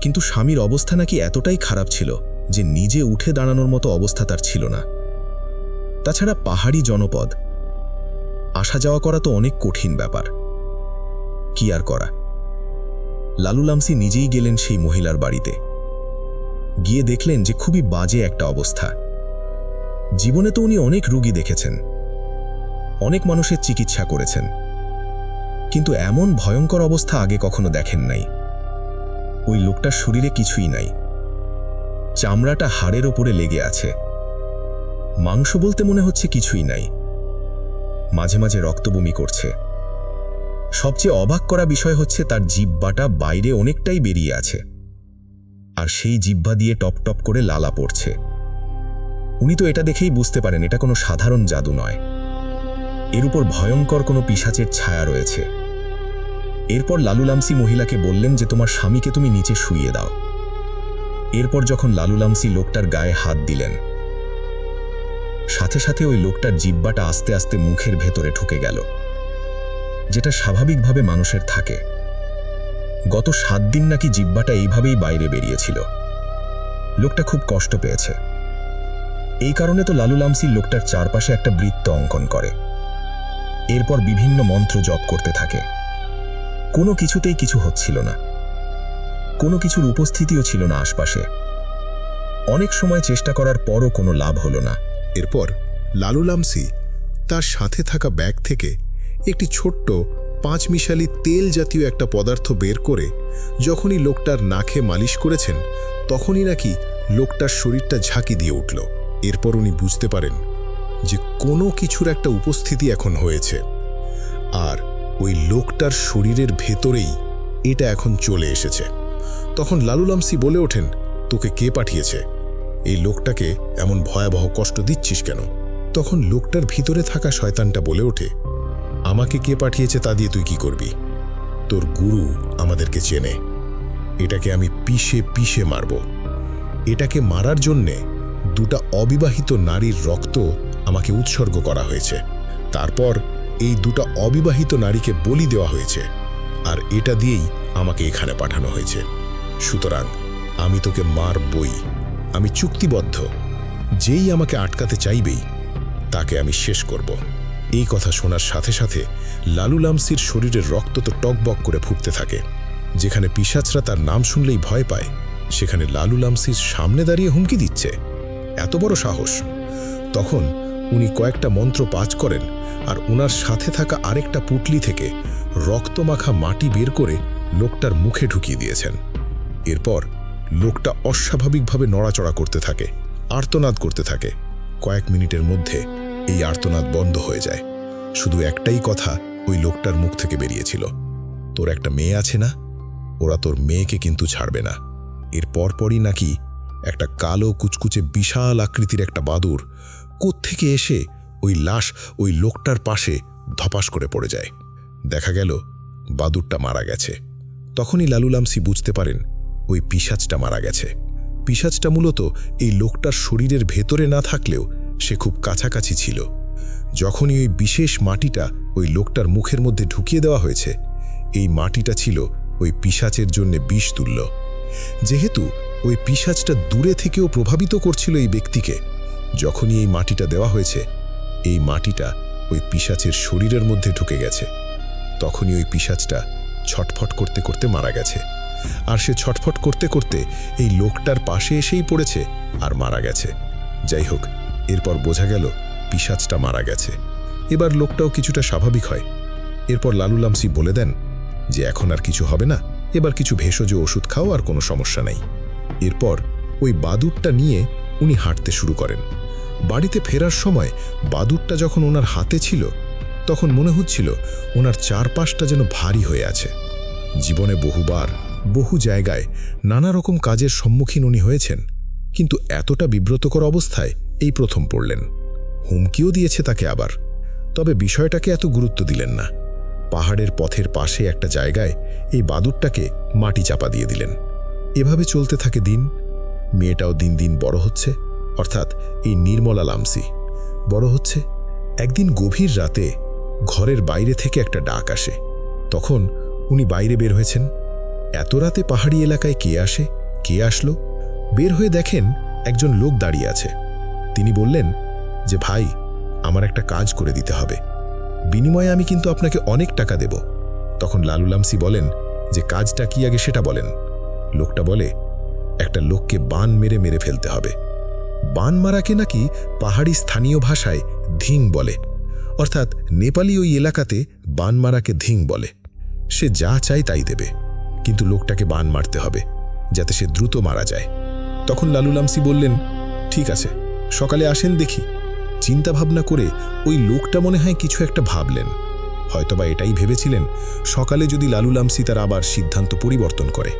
কিন্তু স্বামীর অবস্থা নাকি এতটাই খারাপ ছিল যে নিজে উঠে দাঁড়ানোর মতো অবস্থা তার ছিল না। তাছাড়া পাহাড়ি জনপদ, আসা যাওয়া করা তো অনেক কঠিন ব্যাপার। কি আর করা, লালু লামসি নিজেই গেলেন সেই মহিলার বাড়িতে। গিয়ে দেখলেন যে খুবই বাজে একটা অবস্থা। জীবনে তো উনি অনেক রোগী দেখেছেন, অনেক মানুষের চিকিৎসা করেছেন, কিন্তু এমন ভয়ঙ্কর অবস্থা আগে কখনো দেখেন নাই। ওই লোকটার শরীরে কিছুই নাই, চামড়াটা হাড়ের ওপরে লেগে আছে, মাংস বলতে মনে হচ্ছে কিছুই নাই, মাঝে মাঝে রক্তবমি করছে। সবচেয়ে অবাক করা বিষয় হচ্ছে তার জিহ্বাটা বাইরে অনেকটাই বেরিয়ে আছে, আর সেই জিহ্বা দিয়ে টপ টপ করে লালা পড়ছে। উনি তো এটা দেখেই বুঝতে পারেন এটা কোনো সাধারণ জাদু নয়, এর উপর ভয়ঙ্কর কোনো পিশাচের ছায়া রয়েছে। এরপর লালু লামসি মহিলাকে বললেন যে তোমার স্বামীকে তুমি নিচে শুইয়ে দাও। এরপর যখন লালু লামসি লোকটার গায়ে হাত দিলেন, সাথে সাথে ওই লোকটার জিহ্বাটা আস্তে আস্তে মুখের ভেতরে ঢুকে গেল, যেটা স্বাভাবিকভাবে মানুষের থাকে। গত 7 দিন নাকি জিহ্বাটা এইভাবেই বাইরে বেরিয়েছিল। লোকটা খুব কষ্ট পেয়েছে। এই কারণে তো লালু লামসি লোকটার চারপাশে একটা বৃত্ত অঙ্কন করে। এরপর বিভিন্ন মন্ত্র জপ করতে থাকে। কোনো কিছুতেই কিছু হচ্ছিল না, কোনো কিছুর উপস্থিতিও ছিল না আশপাশে। অনেক সময় চেষ্টা করার পরও কোনো লাভ হলো না। এরপর লালু লামসি তার সাথে থাকা ব্যাগ থেকে একটি ছোট্ট 5 মিশালি তেল জাতীয় একটা পদার্থ বের করে যখনই লোকটার নাকে মালিশ করেছেন, তখনই নাকি লোকটার শরীরটা ঝাঁকি দিয়ে উঠল। এরপর উনি বুঝতে পারেন যে কোনো কিছুর একটা উপস্থিতি এখন হয়েছে, আর ওই লোকটার শরীরের ভেতরেই এটা এখন চলে এসেছে। তখন লালু লামসি বলে ওঠেন, তোকে কে পাঠিয়েছে? এই লোকটাকে এমন ভয়াবহ কষ্ট দিচ্ছিস কেন? তখন লোকটার ভিতরে থাকা শয়তানটা বলে ওঠে, আমাকে কে পাঠিয়েছে তা দিয়ে তুই কি করবি? তোর গুরু আমাদেরকে চেনে, এটাকে আমি পিষে পিষে মারব। এটাকে মারার জন্যে 2টা অবিবাহিত নারীর রক্ত আমাকে উৎসর্গ করা হয়েছে। তারপর এই 2টা অবিবাহিত নারীকে বলি দেওয়া হয়েছে, আর এটা দিয়েই আমাকে এখানে পাঠানো হয়েছে। সুতরাং আমি তোকে মারবই, আমি চুক্তিবদ্ধ। যেই আমাকে আটকাতে চাইবেই তাকে আমি শেষ করব। এই কথা শোনার সাথে সাথে লালু লামসির শরীরের রক্ত তো টকবক করে ফুটতে থাকে। যেখানে পিশাচরা তার নাম শুনলেই ভয় পায়, সেখানে লালু লামসির সামনে দাঁড়িয়ে হুমকি দিচ্ছে, এত বড় সাহস! তখন উনি কয়েকটা মন্ত্র পাঠ করেন, আর ওনার সাথে থাকা আরেকটা পুটলি থেকে রক্তমাখা মাটি বের করে লোকটার মুখে ঢুকিয়ে দিয়েছেন। এরপর লোকটা অস্বাভাবিকভাবে নড়াচড়া করতে থাকে, আর্তনাদ করতে থাকে। কয়েক মিনিটের মধ্যে এই আর্তনাদ বন্ধ হয়ে যায়। শুধু একটাই কথা ওই লোকটার মুখ থেকে বেরিয়েছিল, তোর একটা মেয়ে আছে না? ওরা তোর মেয়েকে কিন্তু ছাড়বে না। এর পরপরই নাকি একটা কালো কুচকুচে বিশাল আকৃতির একটা বাদুড় কোত্থেকে এসে ওই লাশ ওই লোকটার পাশে ধপাস করে পড়ে যায়। দেখা গেল বাদুড়টা মারা গেছে। তখনই লালু লামসি বুঝতে পারেন ওই পিশাচটা মারা গেছে। পিশাচটা মূলত এই লোকটার শরীরের ভেতরে না থাকলেও সে খুব কাছাকাছি ছিল। যখনই ওই বিশেষ মাটিটা ওই লোকটার মুখের মধ্যে ঢুকিয়ে দেওয়া হয়েছে, এই মাটিটা ছিল ওই পিশাচের জন্য বিষ তুল্য। যেহেতু ওই পিশাচটা দূরে থেকেও প্রভাবিত করছিল এই ব্যক্তিকে, যখনই এই মাটিটা দেওয়া হয়েছে, এই মাটিটা ওই পিশাচের শরীরের মধ্যে ঢুকে গেছে। তখনই ওই পিশাচটা ছটফট করতে করতে মারা গেছে। আর সে ছটফট করতে করতে এই লোকটার পাশে এসেই পড়েছে আর মারা গেছে। যাই হোক, এরপর বোঝা গেল পিশাচটা মারা গেছে। এবার লোকটাও কিছুটা স্বাভাবিক হয়। এরপর লালু লামসি বলে দেন যে এখন আর কিছু হবে না, এবার কিছু ভেষজ ওষুধ খাও, আর কোনো সমস্যা নেই। এরপর ওই বাদুড়টা নিয়ে উনি হাঁটতে শুরু করেন। বাড়িতে ফেরার সময় বাদুড়টা যখন ওনার হাতে ছিল, তখন মনে হচ্ছিল ওনার চারপাশটা যেন ভারী হয়ে আছে। জীবনে বহুবার বহু জায়গায় নানা রকম কাজের সম্মুখীন উনি হয়েছেন, কিন্তু এতটা বিব্রতকর অবস্থায় এই প্রথম পড়লেন। হুমকিও দিয়েছে তাকে আবার, তবে বিষয়টাকে এত গুরুত্ব দিলেন না। পাহাড়ের পথের পাশে একটা জায়গায় এই বাদুড়টাকে মাটি চাপা দিয়ে দিলেন। এভাবে চলতে থাকে দিন। মেয়েটাও দিন দিন বড় হচ্ছে, অর্থাৎ এই নির্মলা লামসি বড় হচ্ছে। একদিন গভীর রাতে ঘরের বাইরে থেকে একটা ডাক আসে। তখন উনি বাইরে বের হয়েছেন। এত রাতে পাহাড়ি এলাকায় কে আসে, কে আসলো? বের হয়ে দেখেন একজন লোক দাঁড়িয়ে আছে। তিনি বললেন যে, ভাই, আমার একটা কাজ করে দিতে হবে, বিনিময়ে আমি কিন্তু আপনাকে অনেক টাকা দেব। তখন লালু লামসি বলেন যে, কাজটা কি আগে সেটা বলেন। লোকটা বলে, একটা লোককে বান মেরে মেরে ফেলতে হবে। বান মারাকে নাকি পাহাড়ি স্থানীয় ভাষায় ধিং বলে, অর্থাৎ নেপালি ওই এলাকাতে বান মারাকে ধিং বলে। সে যা চায় তাই দেবে, কিন্তু লোকটাকে বান মারতে হবে যাতে সে দ্রুত মারা যায়। তখন লালু লামসি বললেন, ঠিক আছে, সকালে আসেন দেখি। চিন্তা ভাবনা করে ওই লোকটা মনে হয় কিছু একটা ভাবলেন। হয়তোবা এটাই ভেবেছিলেন সকালে যদি লালু লামসি তার আবার সিদ্ধান্ত পরিবর্তন করে।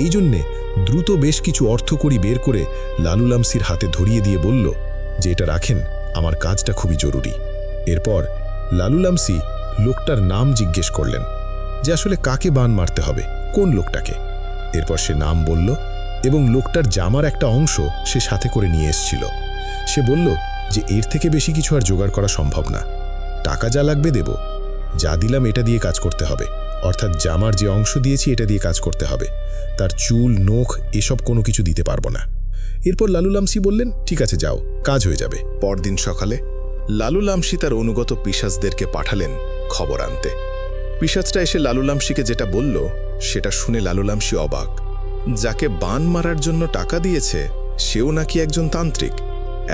এই জন্যে দ্রুত বেশ কিছু অর্থকড়ি বের করে লালু লামসির হাতে ধরিয়ে দিয়ে বলল যে, এটা রাখেন, আমার কাজটা খুবই জরুরি। এরপর লালু লামসি লোকটার নাম জিজ্ঞেস করলেন যে আসলে কাকে বান মারতে হবে, কোন লোকটাকে। এরপর সে নাম বলল এবং লোকটার জামার একটা অংশ সে সাথে করে নিয়ে এসেছিল। সে বলল যে এর থেকে বেশি কিছু আর জোগাড় করা সম্ভব না, টাকা যা লাগবে দেব, যা দিলাম এটা দিয়ে কাজ করতে হবে, অর্থাৎ জামার যে অংশ দিয়েছি এটা দিয়ে কাজ করতে হবে, তার চুল নখ এসব কোনো কিছু দিতে পারবো না। এরপর লালু লামসি বললেন, ঠিক আছে, যাও, কাজ হয়ে যাবে। পরদিন সকালে লালু লামসি তার অনুগত পিশাচদেরকে পাঠালেন খবর আনতে। পিশাচটা এসে লালু লামসিকে যেটা বলল সেটা শুনে লালু লামসি অবাক। যাকে বান মারার জন্য টাকা দিয়েছে সেও নাকি একজন তান্ত্রিক।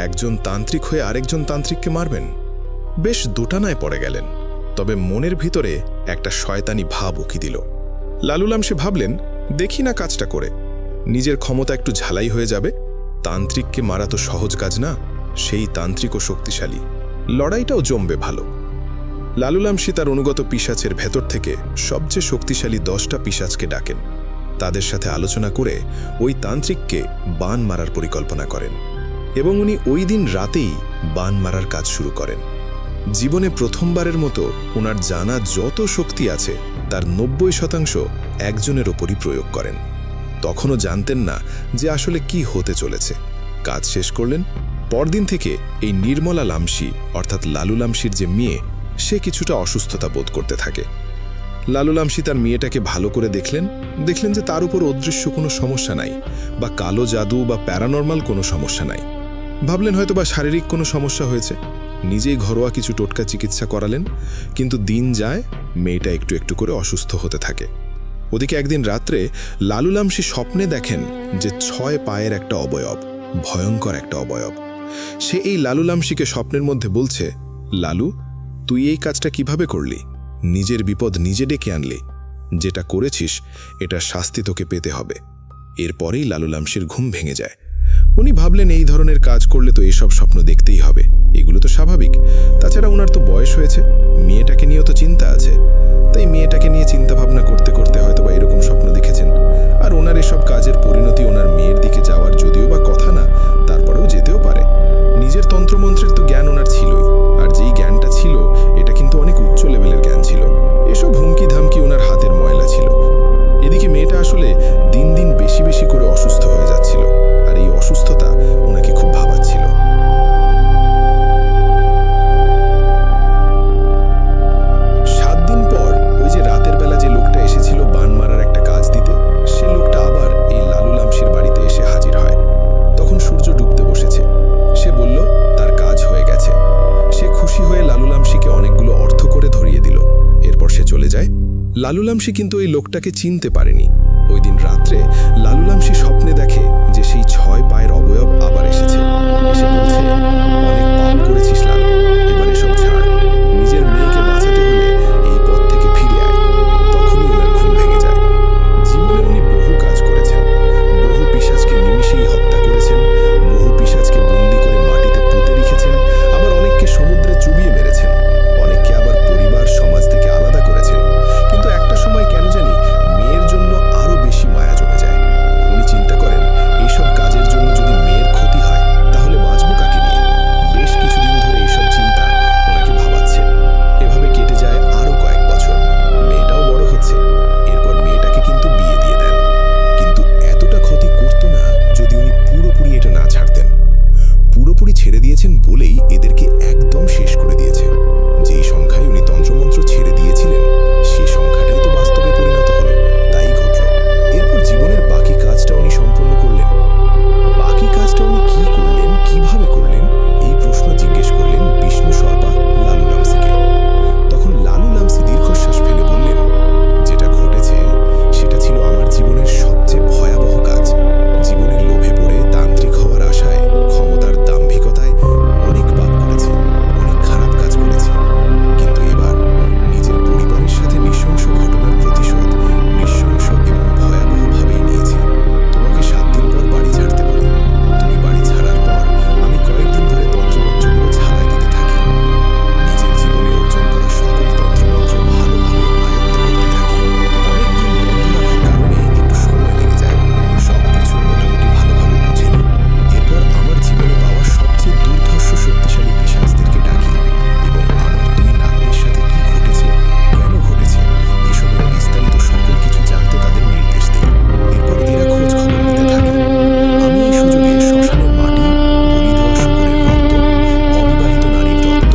একজন তান্ত্রিক হয়ে আরেকজন তান্ত্রিককে মারবেন? বেশ দোটানায় পড়ে গেলেন। তবে মনের ভিতরে একটা শয়তানি ভাব উকি দিল। লালু লামসি ভাবলেন, দেখি না কাজটা করে, নিজের ক্ষমতা একটু ঝালাই হয়ে যাবে। তান্ত্রিককে মারা তো সহজ কাজ না, সেই তান্ত্রিকও শক্তিশালী, লড়াইটাও জমবে ভালো। লালু লামসি তার অনুগত পিশাচের ভেতর থেকে সবচেয়ে শক্তিশালী 10টা পিশাচকে ডাকেন। তাদের সাথে আলোচনা করে ওই তান্ত্রিককে বান মারার পরিকল্পনা করেন এবং উনি ওই দিন রাতেই বান মারার কাজ শুরু করেন। জীবনে প্রথমবারের মতো ওনার জানা যত শক্তি আছে তার 90% একজনের ওপরই প্রয়োগ করেন। তখনও জানতেন না যে আসলে কি হতে চলেছে। কাজ শেষ করলেন। পরদিন থেকে এই নির্মলা লামসি অর্থাৎ লালু লামসির যে মেয়ে, সে কিছুটা অসুস্থতা বোধ করতে থাকে। লালু লামসি তার মেয়েটাকে ভালো করে দেখলেন যে তার উপর অদৃশ্য কোনো সমস্যা নাই, বা কালো জাদু বা প্যারানর্মাল কোনো সমস্যা নাই। ভাবলেন হয়তো বা শারীরিক কোনো সমস্যা হয়েছে। নিজেই ঘরোয়া কিছু টোটকা চিকিৎসা করালেন, কিন্তু দিন যায়, মেয়েটা একটু একটু করে অসুস্থ হতে থাকে। ওদিকে একদিন রাত্রে লালু লামসি স্বপ্নে দেখেন যে 6 পায়ের একটা অবয়ব, ভয়ঙ্কর একটা অবয়ব। সে এই লালু লামসিকে স্বপ্নের মধ্যে বলছে, লালু, তুই এই কাজটা কিভাবে করলি? নিজের বিপদ নিজে ডেকে আনলি। যেটা করেছিস এটা শাস্তি তোকে পেতে হবে। এরপরেই লালু লামসির ঘুম ভেঙে যায়। উনি ভাবলেন এই ধরনের কাজ করলে তো এইসব স্বপ্ন দেখতেই হবে, এগুলো তো স্বাভাবিক। তাছাড়া ওনার তো বয়স হয়েছে, মেয়েটাকে নিয়েও তো চিন্তা আছে। তাই মেয়েটাকে নিয়ে চিন্তা ভাবনা করতে করতে হয়তো বা এরকম স্বপ্ন দেখেছেন। আর ওনার এসব কাজের পরিণতি ওনার মেয়ের দিকে যাওয়ার যদিও বা কথা না, তারপরেও যেতেও পারে। নিজের তন্ত্রমন্ত্রের তো জ্ঞান ওনার ছিলই, আর যেই জ্ঞানটা ছিল এটা কিন্তু অনেক উচ্চ লেভেলের জ্ঞান ছিল। এসব হুমকি ধামকি ওনার হাতের ময়লা ছিল। এদিকে মেয়েটা আসলে দিন দিন বেশি বেশি করে অসুস্থ হয়ে যাচ্ছিল, আর এই অসুস্থতা ওনাকে খুব ভাবাচ্ছিল। লালুলামসি কিন্তু ওই লোকটাকে চিনতে পারেনি। ওই দিন রাত্রে লালুলামসি স্বপ্নে দেখে যে সেই 6 পায়ের অবয়ব আবার এসেছে। এসে বলছে, অনেক পাপ করেছিস লালু, এবার এসব ছাড়। নিজের মেয়েকে বাঁচাতে হলে এই পথ থেকে ফিরে আয়। তখনই ওনার ঘুম ভেঙে যায়। জীবনে উনি বহু কাজ করেছেন। বহু পিশাচকে নিমিষেই হত্যা করেছেন, বহু পিশাচকে বন্দি করে মাটিতে পুঁতে রেখেছেন, আবার অনেককে সমুদ্রে চুবিয়ে মেরেছেন, অনেককে আবার পরিবার সমাজ থেকে আলাদা করেছেন। কিন্তু একটা সময় কেন জানি মেয়ের জন্য আরো বেশি মায়া জমে যায়। উনি চিন্তা করেন, এইসব কাজের জন্য যদি মেয়ের ক্ষতি হয় তাহলে বাঁচব কাকে নিয়ে। বেশ কিছুদিন ধরে এইসব চিন্তা ওনাকে ভাবাচ্ছে। এভাবে কেটে যায় আরো কয়েক বছর। মেয়েটাও বড় হচ্ছে। এরপর মেয়েটাকে কিন্তু বিয়ে দিয়ে দেন। কিন্তু এতটা ক্ষতি করতো না যদি উনি পুরোপুরি এটা না ছাড়তেন। পুরোপুরি ছেড়ে দিয়েছেন বলেই এদেরকে একদম শেষ করে দিয়েছে। যেই সংখ্যায় উনি তন্ত্রমন্ত্র ছেড়ে দিয়েছিলেন সে সংখ্যাটাই তো বাস্তবে পরিণত হলো। তাই ঘটল। এরপর জীবনের বাকি কাজটা উনি সম্পন্ন করলেন। বাকি কাজটা উনি কি করলেন, কিভাবে করলেন, এই প্রশ্ন জিজ্ঞেস করলেন বিষ্ণু সর্পা লালুলামসিকে। তখন লালুলামসি দীর্ঘশ্বাস ফেলে বললেন, যেটা ঘটেছে সেটা ছিল আমার জীবনের সবচেয়ে ভয়াবহ কাজ। জীবনের লোভে পড়ে তান্ত্রিক হওয়ার আশায়, ক্ষমতার দাম্ভিকতায় অনেক পাপ করেছি, অনেক খারাপ কাজ করেছি। কিন্তু এবার নিজের পরিবারের সাথে নৃশংস ঘটনার প্রতিশোধ নৃশংস এবং ভয়াবহভাবেই নিয়েছি। তোমাকে 7 দিন পর বাড়ি ছাড়তে বলি। তুমি বাড়ি ছাড়ার পর আমি কয়েকদিন ধরে তন্ত্রমন্ত্রগুলো ঝালাই দিতে থাকি। নিজের জীবনে অর্জন করা সকল তন্ত্রমন্ত্র ভালোভাবে আয়ত্ত করতে থাকি। অনেকদিন বন্ধ রাখার কারণে একটু সময় লেগে যায়। সবকিছু মোটামুটি ভালোভাবে বুঝে নিই। এরপর আমার জীবনে পাওয়া সবচেয়ে দুর্ধর্ষ শক্তিশালী পিশাচদেরকে ডাকি এবং আমার 2 নাতনির সাথে কি ঘটেছে, কেন ঘটেছে, এসবের বিস্তারিত সকল কিছু জানতে তাদের নির্দেশ দিই। এরপর এরা খোঁজ খবর নিতে থাকে। আমি এই সুযোগে শ্মশানের মাটি, বলি দেওয়া শূকরের রক্ত, অবিবাহিত নারীর রক্ত,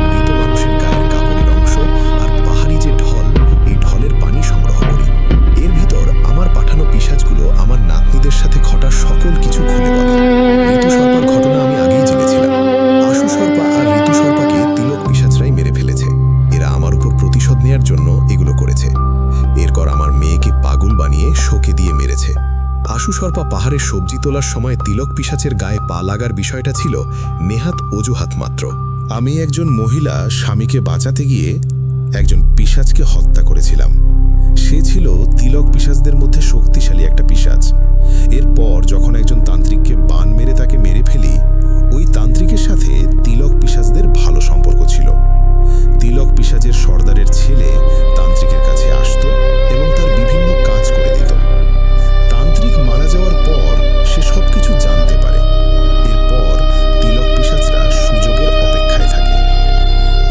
মৃত মানুষের গায়ের কাপড়ের অংশ আর পাহাড়ি যে ঢল, এই ঢলের পানি সংগ্রহ করি। এর ভিতর আমার পাঠানো পিশাচগুলো আমার নাতনিদের সাথে ঘটা সকল কিছু খুলে বলে। ঋতু সর্পার ঘটনা আমি আগেই জেনেছিলাম। আশু সর্পা আর ঋতু সর্পাকে তিলক পিশাচরাই মেরে ফেলেছে। এরা আমার উপর প্রতিশোধ নেয়ার জন্য এগুলো করেছে। এরপর আমার মেয়েকে পাগল বানিয়ে শোকে দিয়ে মেরেছে। আশু সর্পা পাহাড়ে সবজি তোলার সময় তিলক পিশাচের গায়ে পা লাগার বিষয়টা ছিল নেহাত অজুহাত মাত্র। আমি একজন মহিলা স্বামীকে বাঁচাতে গিয়ে একজন পিশাচকে হত্যা করেছিলাম। সে ছিল তিলক পিশাচদের মধ্যে শক্তিশালী একটা পিশাচ। এরপর যখন একজন তান্ত্রিককে বান মেরে তাকে মেরে ফেলি, ওই তান্ত্রিকের সাথে তিলক পিশাচদের ভালো সম্পর্ক ছিল। তিলক পিশাচের সর্দারের ছেলে তান্ত্রিকের কাছে আসতো এবং তার বিভিন্ন কাজ করে দিত। তান্ত্রিক মারা যাওয়ার পর সে সবকিছু জানতে পারে। এরপর তিলক পিশাচরা সুযোগের অপেক্ষায় থাকে।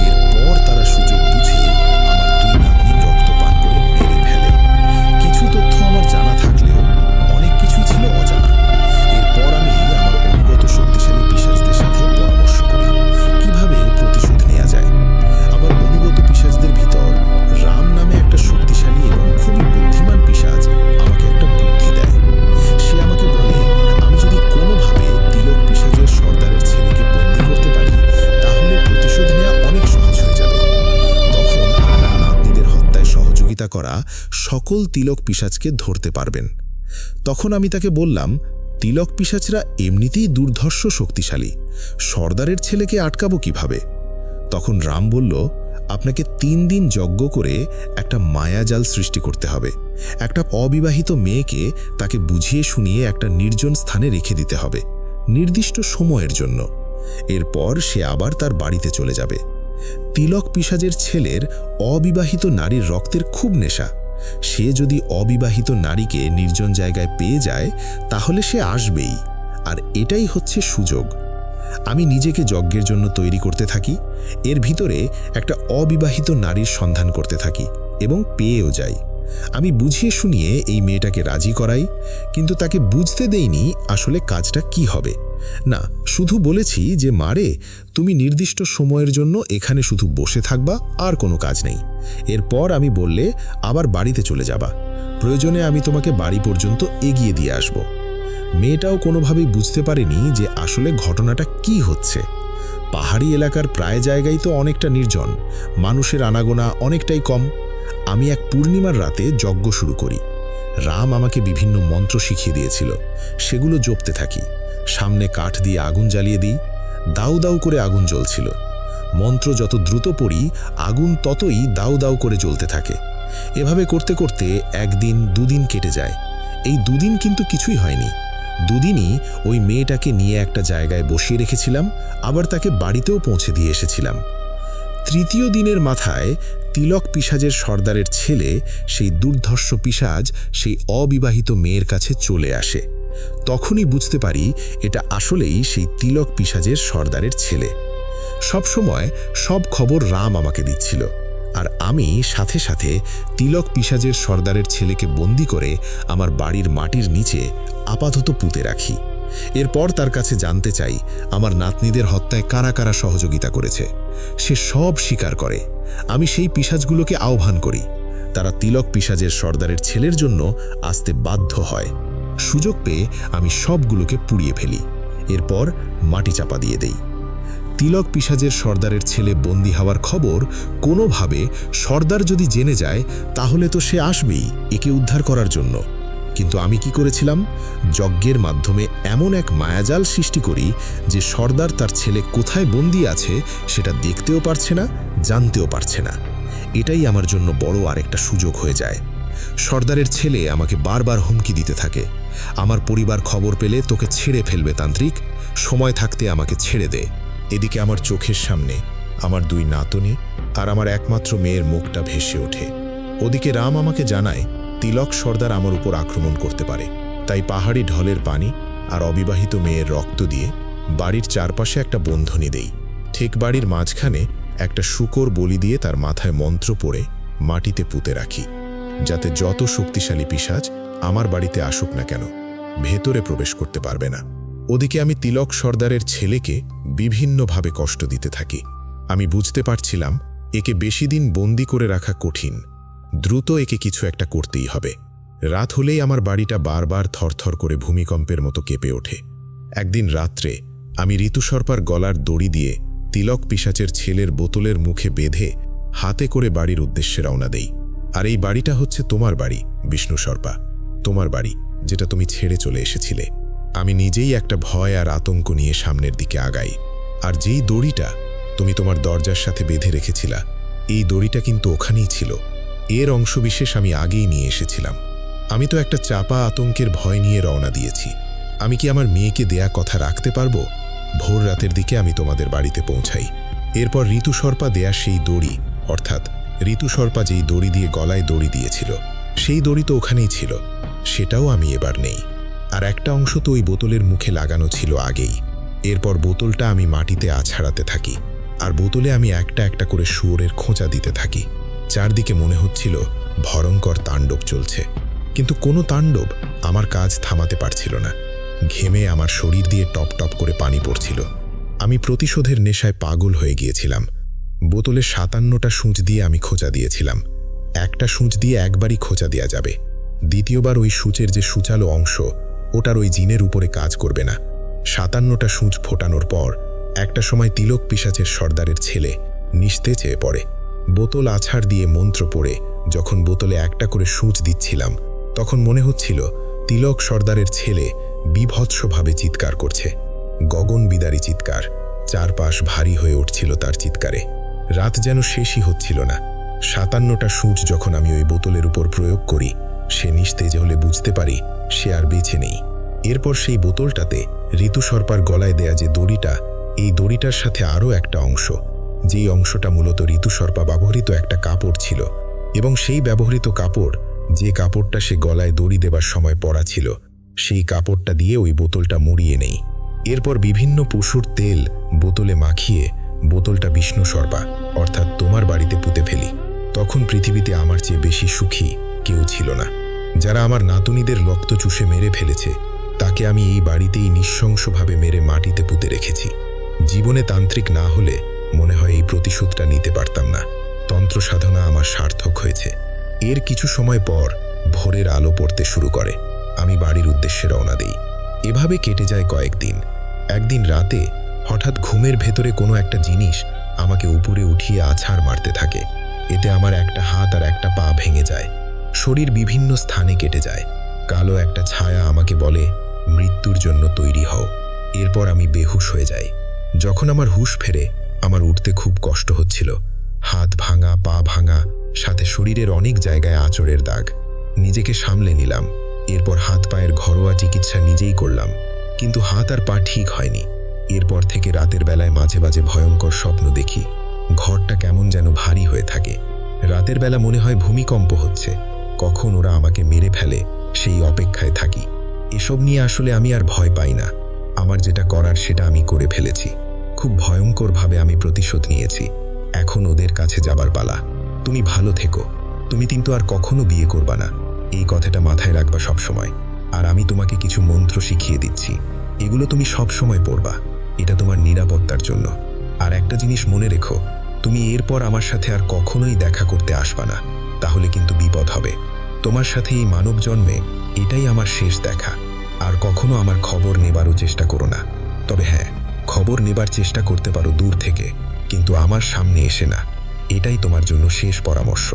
এরপর তারা সুযোগ বুঝে আমার 2 নাতনির রক্ত পান করে মেরে ফেলে। কিছু তথ্য আমার জানা থাকলেও অনেক কিছুই ছিল অজানা। এরপর আমি আমার অনুগত শক্তিশালী পিশাচদের সাথে পরামর্শ করি কিভাবে প্রতিশোধ নেওয়া যায়। আমার অনুগত পিশাচদের ভিতর রাম নামে একটা শক্তিশালী এবং খুবই বুদ্ধিমান পিশাচ আমাকে একটা বুদ্ধি দেয়। সে আমাকে বলে, আমি যদি কোনোভাবে তিলক পিশাচের সর্দারের ছেলেকে বন্দী করতে পারি তাহলে প্রতিশোধ নেওয়া অনেক সহজ হয়ে যাবে। তখন আপনার নাতনিদের হত্যায় সহযোগিতা করা সকল তিলক পিশাচকে ধরতে পারবেন। তখন আমি তাকে বললাম, তিলক পিশাচরা এমনিতেই দুর্ধর্ষ শক্তিশালী, সর্দারের ছেলেকে আটকাবো কিভাবে? তখন রাম বলল, আপনাকে 3 দিন যজ্ঞ করে একটা মায়াজাল সৃষ্টি করতে হবে। একটা অবিবাহিত মেয়েকে তাকে বুঝিয়ে শুনিয়ে একটা নির্জন স্থানে রেখে দিতে হবে নির্দিষ্ট সময়ের জন্য। এরপর সে আবার তার বাড়িতে চলে যাবে। তিলক পিশাচের ছেলের অবিবাহিত নারীর রক্তের খুব নেশা। সে যদি অবিবাহিত নারীকে নির্জন জায়গায় পেয়ে যায় তাহলে সে আসবেই, আর এটাই হচ্ছে সুযোগ। আমি নিজেকে যজ্ঞের জন্য তৈরি করতে থাকি। এর ভিতরে একটা অবিবাহিত নারীর সন্ধান করতে থাকি এবং পেয়েও যাই। আমি বুঝিয়ে শুনিয়ে এই মেয়েটাকে রাজি করাই, কিন্তু তাকে বুঝতে দেইনি আসলে কাজটা কি হবে। না, শুধু বলেছি যে মারে, তুমি নির্দিষ্ট সময়ের জন্য এখানে শুধু বসে থাকবা, আর কোনো কাজ নেই। এরপর আমি বললে আবার বাড়িতে চলে যাবা। প্রয়োজনে আমি তোমাকে বাড়ি পর্যন্ত এগিয়ে দিয়ে আসব। মেয়েটাও কোনোভাবেই বুঝতে পারেনি যে আসলে ঘটনাটা কি হচ্ছে। পাহাড়ি এলাকার প্রায় জায়গায় তো অনেকটা নির্জন, মানুষের আনাগোনা অনেকটাই কম। আমি এক পূর্ণিমার রাতে যজ্ঞ শুরু করি। রাম আমাকে বিভিন্ন মন্ত্র শিখিয়ে দিয়েছিল, সেগুলো জপতে থাকি। সামনে কাঠ দিয়ে আগুন জ্বালিয়ে দিই, দাউ দাউ করে আগুন জ্বলছিল। মন্ত্র যত দ্রুত পড়ি, আগুন ততই দাউ দাউ করে জ্বলতে থাকে। এভাবে করতে করতে একদিন দুদিন কেটে যায়। এই দুদিন কিন্তু কিছুই হয়নি। দুদিনই ওই মেয়েটাকে নিয়ে একটা জায়গায় বসিয়ে রেখেছিলাম, আবার তাকে বাড়িতেও পৌঁছে দিয়ে এসেছিলাম। তৃতীয় দিনের মাথায় তিলক পিশাচের সর্দারের ছেলে, সেই দুর্ধর্ষ পিশাচ সেই অবিবাহিত মেয়ের কাছে চলে আসে। তখনই বুঝতে পারি এটা আসলেই সেই তিলক পিশাচের সর্দারের ছেলে। সবসময় সব খবর রাম আমাকে দিচ্ছিল, আর আমি সাথে সাথে তিলক পিশাচের সর্দারের ছেলেকে বন্দি করে আমার বাড়ির মাটির নিচে আপাতত পুঁতে রাখি। এরপর তার কাছে জানতে চাই আমার নাতনিদের হত্যায় কারা কারা সহযোগিতা করেছে। সে সব স্বীকার করে। আমি সেই পিশাচগুলোকে আহ্বান করি। তারা তিলক পিশাচের সর্দারের ছেলের জন্য আসতে বাধ্য হয়। সুযোগ পেয়ে আমি সবগুলোকে পুড়িয়ে ফেলি। এরপর মাটি চাপা দিয়ে দেই। তিলক পিশাচের সর্দারের ছেলে বন্দী হওয়ার খবর কোনোভাবে সর্দার যদি জেনে যায়, তাহলে তো সে আসবেই একে উদ্ধার করার জন্য। কিন্তু আমি কি করেছিলাম? যজ্ঞের মাধ্যমে এমন এক মায়াজাল সৃষ্টি করি যে সর্দার তার ছেলে কোথায় বন্দী আছে সেটা দেখতেও পারছে না, জানতেও পারছে না। এটাই আমার জন্য বড় আরেকটা সুযোগ হয়ে যায়। সর্দারের ছেলে আমাকে বারবার হুমকি দিতে থাকে, আমার পরিবার খবর পেলে তোকে ছেড়ে ফেলবে তান্ত্রিক, সময় থাকতে আমাকে ছেড়ে দে। এদিকে আমার চোখের সামনে আমার দুই নাতনি আর আমার একমাত্র মেয়ের মুখটা ভেসে ওঠে। ওদিকে রাম আমাকে জানায় তিলক সর্দার আমার উপর আক্রমণ করতে পারে, তাই পাহাড়ি ঢলের পানি আর অবিবাহিত মেয়ের রক্ত দিয়ে বাড়ির চারপাশে একটা বন্ধনী দেই। ঠিক বাড়ির মাঝখানে একটা শূকর বলি দিয়ে তার মাথায় মন্ত্র পড়ে মাটিতে পুঁতে রাখি, যাতে যত শক্তিশালী পিশাচ আমার বাড়িতে আসুক না কেন ভেতরে প্রবেশ করতে পারবে না। ওদিকে আমি তিলক সর্দারের ছেলেকে বিভিন্নভাবে কষ্ট দিতে থাকি। আমি বুঝতে পারছিলাম একে বেশি দিন বন্দি করে রাখা কঠিন, দ্রুত একে কিছু একটা করতেই হবে। রাত হলেই আমার বাড়িটা বারবার থরথর করে ভূমিকম্পের মতো কেঁপে ওঠে। একদিন রাত্রে আমি ঋতুসর্পার গলার দড়ি দিয়ে তিলক পিশাচের ছেলের বোতলের মুখে বেঁধে হাতে করে বাড়ির উদ্দেশ্যে রওনা দেই। আর এই বাড়িটা হচ্ছে তোমার বাড়ি বিষ্ণু সর্পা, তোমার বাড়ি যেটা তুমি ছেড়ে চলে এসেছিলে। আমি নিজেই একটা ভয় আর আতঙ্ক নিয়ে সামনের দিকে আগাই। আর যেই দড়িটা তুমি তোমার দরজার সাথে বেঁধে রেখেছিলা, এই দড়িটা কিন্তু ওখানেই ছিল। এর অংশবিশেষ আমি আগেই নিয়ে এসেছিলাম। আমি তো একটা চাপা আতঙ্কের ভয় নিয়ে রওনা দিয়েছি। আমি কি আমার মেয়েকে দেয়া কথা রাখতে পারবো? ভোর রাতের দিকে আমি তোমাদের বাড়িতে পৌঁছাই। এরপর ঋতুসর্পা দেয়া সেই দড়ি, অর্থাৎ ঋতুসর্পা যেই দড়ি দিয়ে গলায় দড়ি দিয়েছিল, সেই দড়ি তো ওখানেই ছিল, সেটাও আমি এবার নেই। আর একটা অংশ তো ওই বোতলের মুখে লাগানো ছিল আগেই। এরপর বোতলটা আমি মাটিতে আছাড়াতে থাকি, আর বোতলে আমি একটা একটা করে শুয়োরের খোঁচা দিতে থাকি। চারদিকে মনে হচ্ছিল ভয়ঙ্কর তাণ্ডব চলছে, কিন্তু কোনো তাণ্ডব আমার কাজ থামাতে পারছিল না। ঘেমে আমার শরীর দিয়ে টপ টপ করে পানি পড়ছিল। আমি প্রতিশোধের নেশায় পাগল হয়ে গিয়েছিলাম। বোতলে 57টা সূঁচ দিয়ে আমি খোঁচা দিয়েছিলাম। একটা সূঁচ দিয়ে একবারই খোঁচা দেয়া যাবে, দ্বিতীয়বার ওই সূঁচের যে সূচালো অংশ ওটার ওই জিনের উপরে কাজ করবে না। 57টা সূঁচ ফোটানোর পর একটা সময় তিলক পিশাচের সর্দারের ছেলে নিস্তে চেয়ে পড়ে। বোতল আছাড় দিয়ে মন্ত্র পড়ে যখন বোতলে একটা করে সূঁচ দিচ্ছিলাম, তখন মনে হচ্ছিল তিলক সর্দারের ছেলে বিভৎসভাবে চিৎকার করছে, গগন বিদারী চিৎকার। চারপাশ ভারী হয়ে উঠছিল তার চিৎকারে। রাত যেন শেষই হচ্ছিল না। 57টা সূঁচ যখন আমি ওই বোতলের উপর প্রয়োগ করি, সে নিস্তেজ হলে বুঝতে পারি সে আর বেঁচে নেই। এরপর সেই বোতলটাতে ঋতুসর্পার গলায় দেয়া যে দড়িটা, এই দড়িটার সাথে আরও একটা অংশ, যেই অংশটা মূলত ঋতুসর্পা ব্যবহৃত একটা কাপড় ছিল, এবং সেই ব্যবহৃত কাপড়, যে কাপড়টা সে গলায় দড়ি দেবার সময় পরা ছিল, সেই কাপড়টা দিয়ে ওই বোতলটা মুড়িয়ে নেই। এরপর বিভিন্ন পশুর তেল বোতলে মাখিয়ে বোতলটা বিষ্ণু সর্পা, অর্থাৎ তোমার বাড়িতে পুঁতে ফেলি। তখন পৃথিবীতে আমার চেয়ে বেশি সুখী কেউ ছিল না। যারা আমার নাতনিদের রক্ত চুষে মেরে ফেলেছে, তাকে আমি এই বাড়িতেই নৃশংসভাবে মেরে মাটিতে পুঁতে রেখেছি। জীবনে তান্ত্রিক না হলে মনে হয় এই প্রতিশোধটা নিতে পারতাম না। তন্ত্র সাধনা আমার সার্থক হয়েছে। এর কিছু সময় পর ভোরের আলো পড়তে শুরু করে। আমি বাড়ির উদ্দেশ্যে রওনা দেই। এভাবে কেটে যায় কয়েকদিন। একদিন রাতে হঠাৎ ঘুমের ভেতরে কোনো একটা জিনিস আমাকে উপরে উঠিয়ে আছাড় মারতে থাকে। এতে আমার একটা হাত আর একটা পা ভেঙে যায়, শরীর বিভিন্ন স্থানে কেটে যায়। কালো একটা ছায়া আমাকে বলে, মৃত্যুর জন্য তৈরি হও। এরপর আমি বেহুশ হয়ে যাই। যখন আমার হুঁশ ফেরে, আমার উঠতে খুব কষ্ট হচ্ছিল। হাত ভাঙা, পা ভাঙা, সাথে শরীরের অনেক জায়গায় আঁচড়ের দাগ। নিজেকে সামলে নিলাম। এরপর হাত পায়ের ঘরোয়া চিকিৎসা নিজেই করলাম, কিন্তু হাত আর পা ঠিক হয়নি। এরপর থেকে রাতের বেলায় মাঝে মাঝে ভয়ঙ্কর স্বপ্ন দেখি। ঘরটা কেমন যেন ভারী হয়ে থাকে। রাতের বেলা মনে হয় ভূমিকম্প হচ্ছে, কখন ওরা আমাকে মেরে ফেলে সেই অপেক্ষায় থাকি। এসব নিয়ে আসলে আমি আর ভয় পাই না। আমার যেটা করার সেটা আমি করে ফেলেছি। খুব ভয়ঙ্করভাবে আমি প্রতিশোধ নিয়েছি। এখন ওদের কাছে যাবার পালা। তুমি ভালো থেকো। তুমি কিন্তু আর কখনো বিয়ে করবা না, এই কথাটা মাথায় রাখবা সবসময়। আর আমি তোমাকে কিছু মন্ত্র শিখিয়ে দিচ্ছি, এগুলো তুমি সব সময় পড়বা। এটা তোমার নিরাপত্তার জন্য। আর একটা জিনিস মনে রেখো, তুমি এরপর আমার সাথে আর কখনোই দেখা করতে আসবা না, তাহলে কিন্তু বিপদ হবে। তোমার সাথে এই মানব জন্মে এটাই আমার শেষ দেখা। আর কখনো আমার খবর নেবারও চেষ্টা করো না। তবে হ্যাঁ, খবর নেবার চেষ্টা করতে পারো দূর থেকে, কিন্তু আমার সামনে এসে না। এটাই তোমার জন্য শেষ পরামর্শ।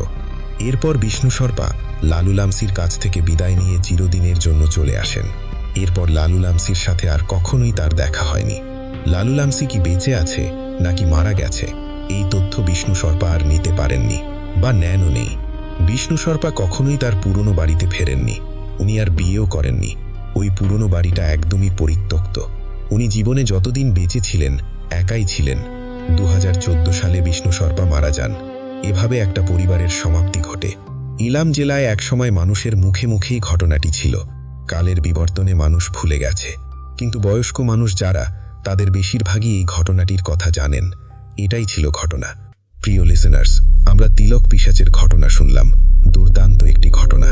এরপর বিষ্ণু সর্পা লালু লামসির কাছ থেকে বিদায় নিয়ে চিরদিনের জন্য চলে আসেন। এরপর লালু লামসির সাথে আর কখনোই তার দেখা হয়নি। লালু লামসি কি বেঁচে আছে নাকি মারা গেছে, এই তথ্য বিষ্ণু সর্পা আর নিতে পারেননি, বা নেনও নেই। বিষ্ণু সর্পা কখনোই তার পুরনো বাড়িতে ফেরেননি। উনি আর বিয়েও করেননি। ওই পুরনো বাড়িটা একদমই পরিত্যক্ত। উনি জীবনে যতদিন বেঁচে ছিলেন একাই ছিলেন। 2014 সালে বিষ্ণু সর্পা মারা যান। এভাবে একটা পরিবারের সমাপ্তি ঘটে। ইলাম জেলায় একসময় মানুষের মুখে মুখেই ঘটনাটি ছিল। কালের বিবর্তনে মানুষ ভুলে গেছে, কিন্তু বয়স্ক মানুষ যারা, তাদের বেশিরভাগই এই ঘটনাটির কথা জানেন। এটাই ছিল ঘটনা। প্রিয় লিসেনার্স, আমরা তিলক পিশাচের ঘটনা শুনলাম। দুর্দান্ত একটি ঘটনা।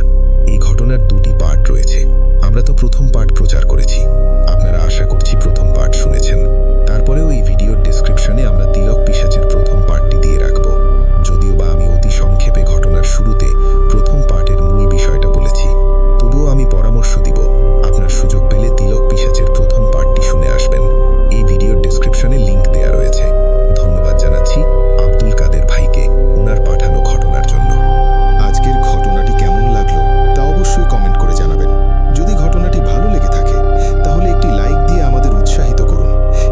এই ঘটনার 2টি পার্ট রয়েছে। আমরা তো প্রথম পার্ট প্রচার করেছি, আপনারা আশা করছি প্রথম পার্ট শুনেছেন। তারপরেও এই ভিডিওর ডেসক্রিপশনে আমরা তিলক পিশাচের প্রথম পার্টটি দিয়ে রাখব। যদিও বা আমি অতি সংক্ষেপে ঘটনার শুরুতে প্রথম পার্টের মূল বিষয়টা বলেছি, তবুও আমি পরামর্শ দিব, আপনার সুযোগ পেলে তিলক পিশাচের প্রথম পার্টটি শুনে আসবেন। এই ভিডিওর ডেসক্রিপশনে লিংক দেয়া রয়েছে। ধন্যবাদ জানাচ্ছি আব্দুল কাদের ভাইকে ওনার পাঠানো ঘটনার জন্য। আজকের ঘটনাটি কেমন লাগলো তা অবশ্যই কমেন্ট করে জানাবেন। যদি ঘটনাটি ভালো লেগে থাকে তাহলে একটি লাইক দিয়ে আমাদের উৎসাহিত করুন,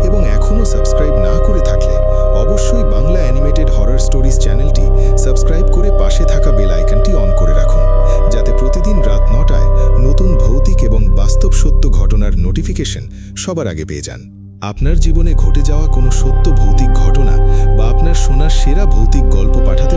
এবং এখনও সাবস্ক্রাইব না করে থাকলে অবশ্যই বাংলা অ্যানিমেটেড হরর স্টোরিজ চ্যানেলটি সাবস্ক্রাইব করে পাশে থাকা বেল আইকনটি অন করে রাখুন, যাতে প্রতিদিন রাত 9টায় নতুন ভৌতিক এবং বাস্তব সত্য ঘটনার নোটিফিকেশন সবার আগে পেয়ে যান। আপনার জীবনে ঘটে যাওয়া কোনো সত্য ভৌতিক ঘটনা বা আপনার শোনা সেরা ভৌতিক গল্প পাঠাতে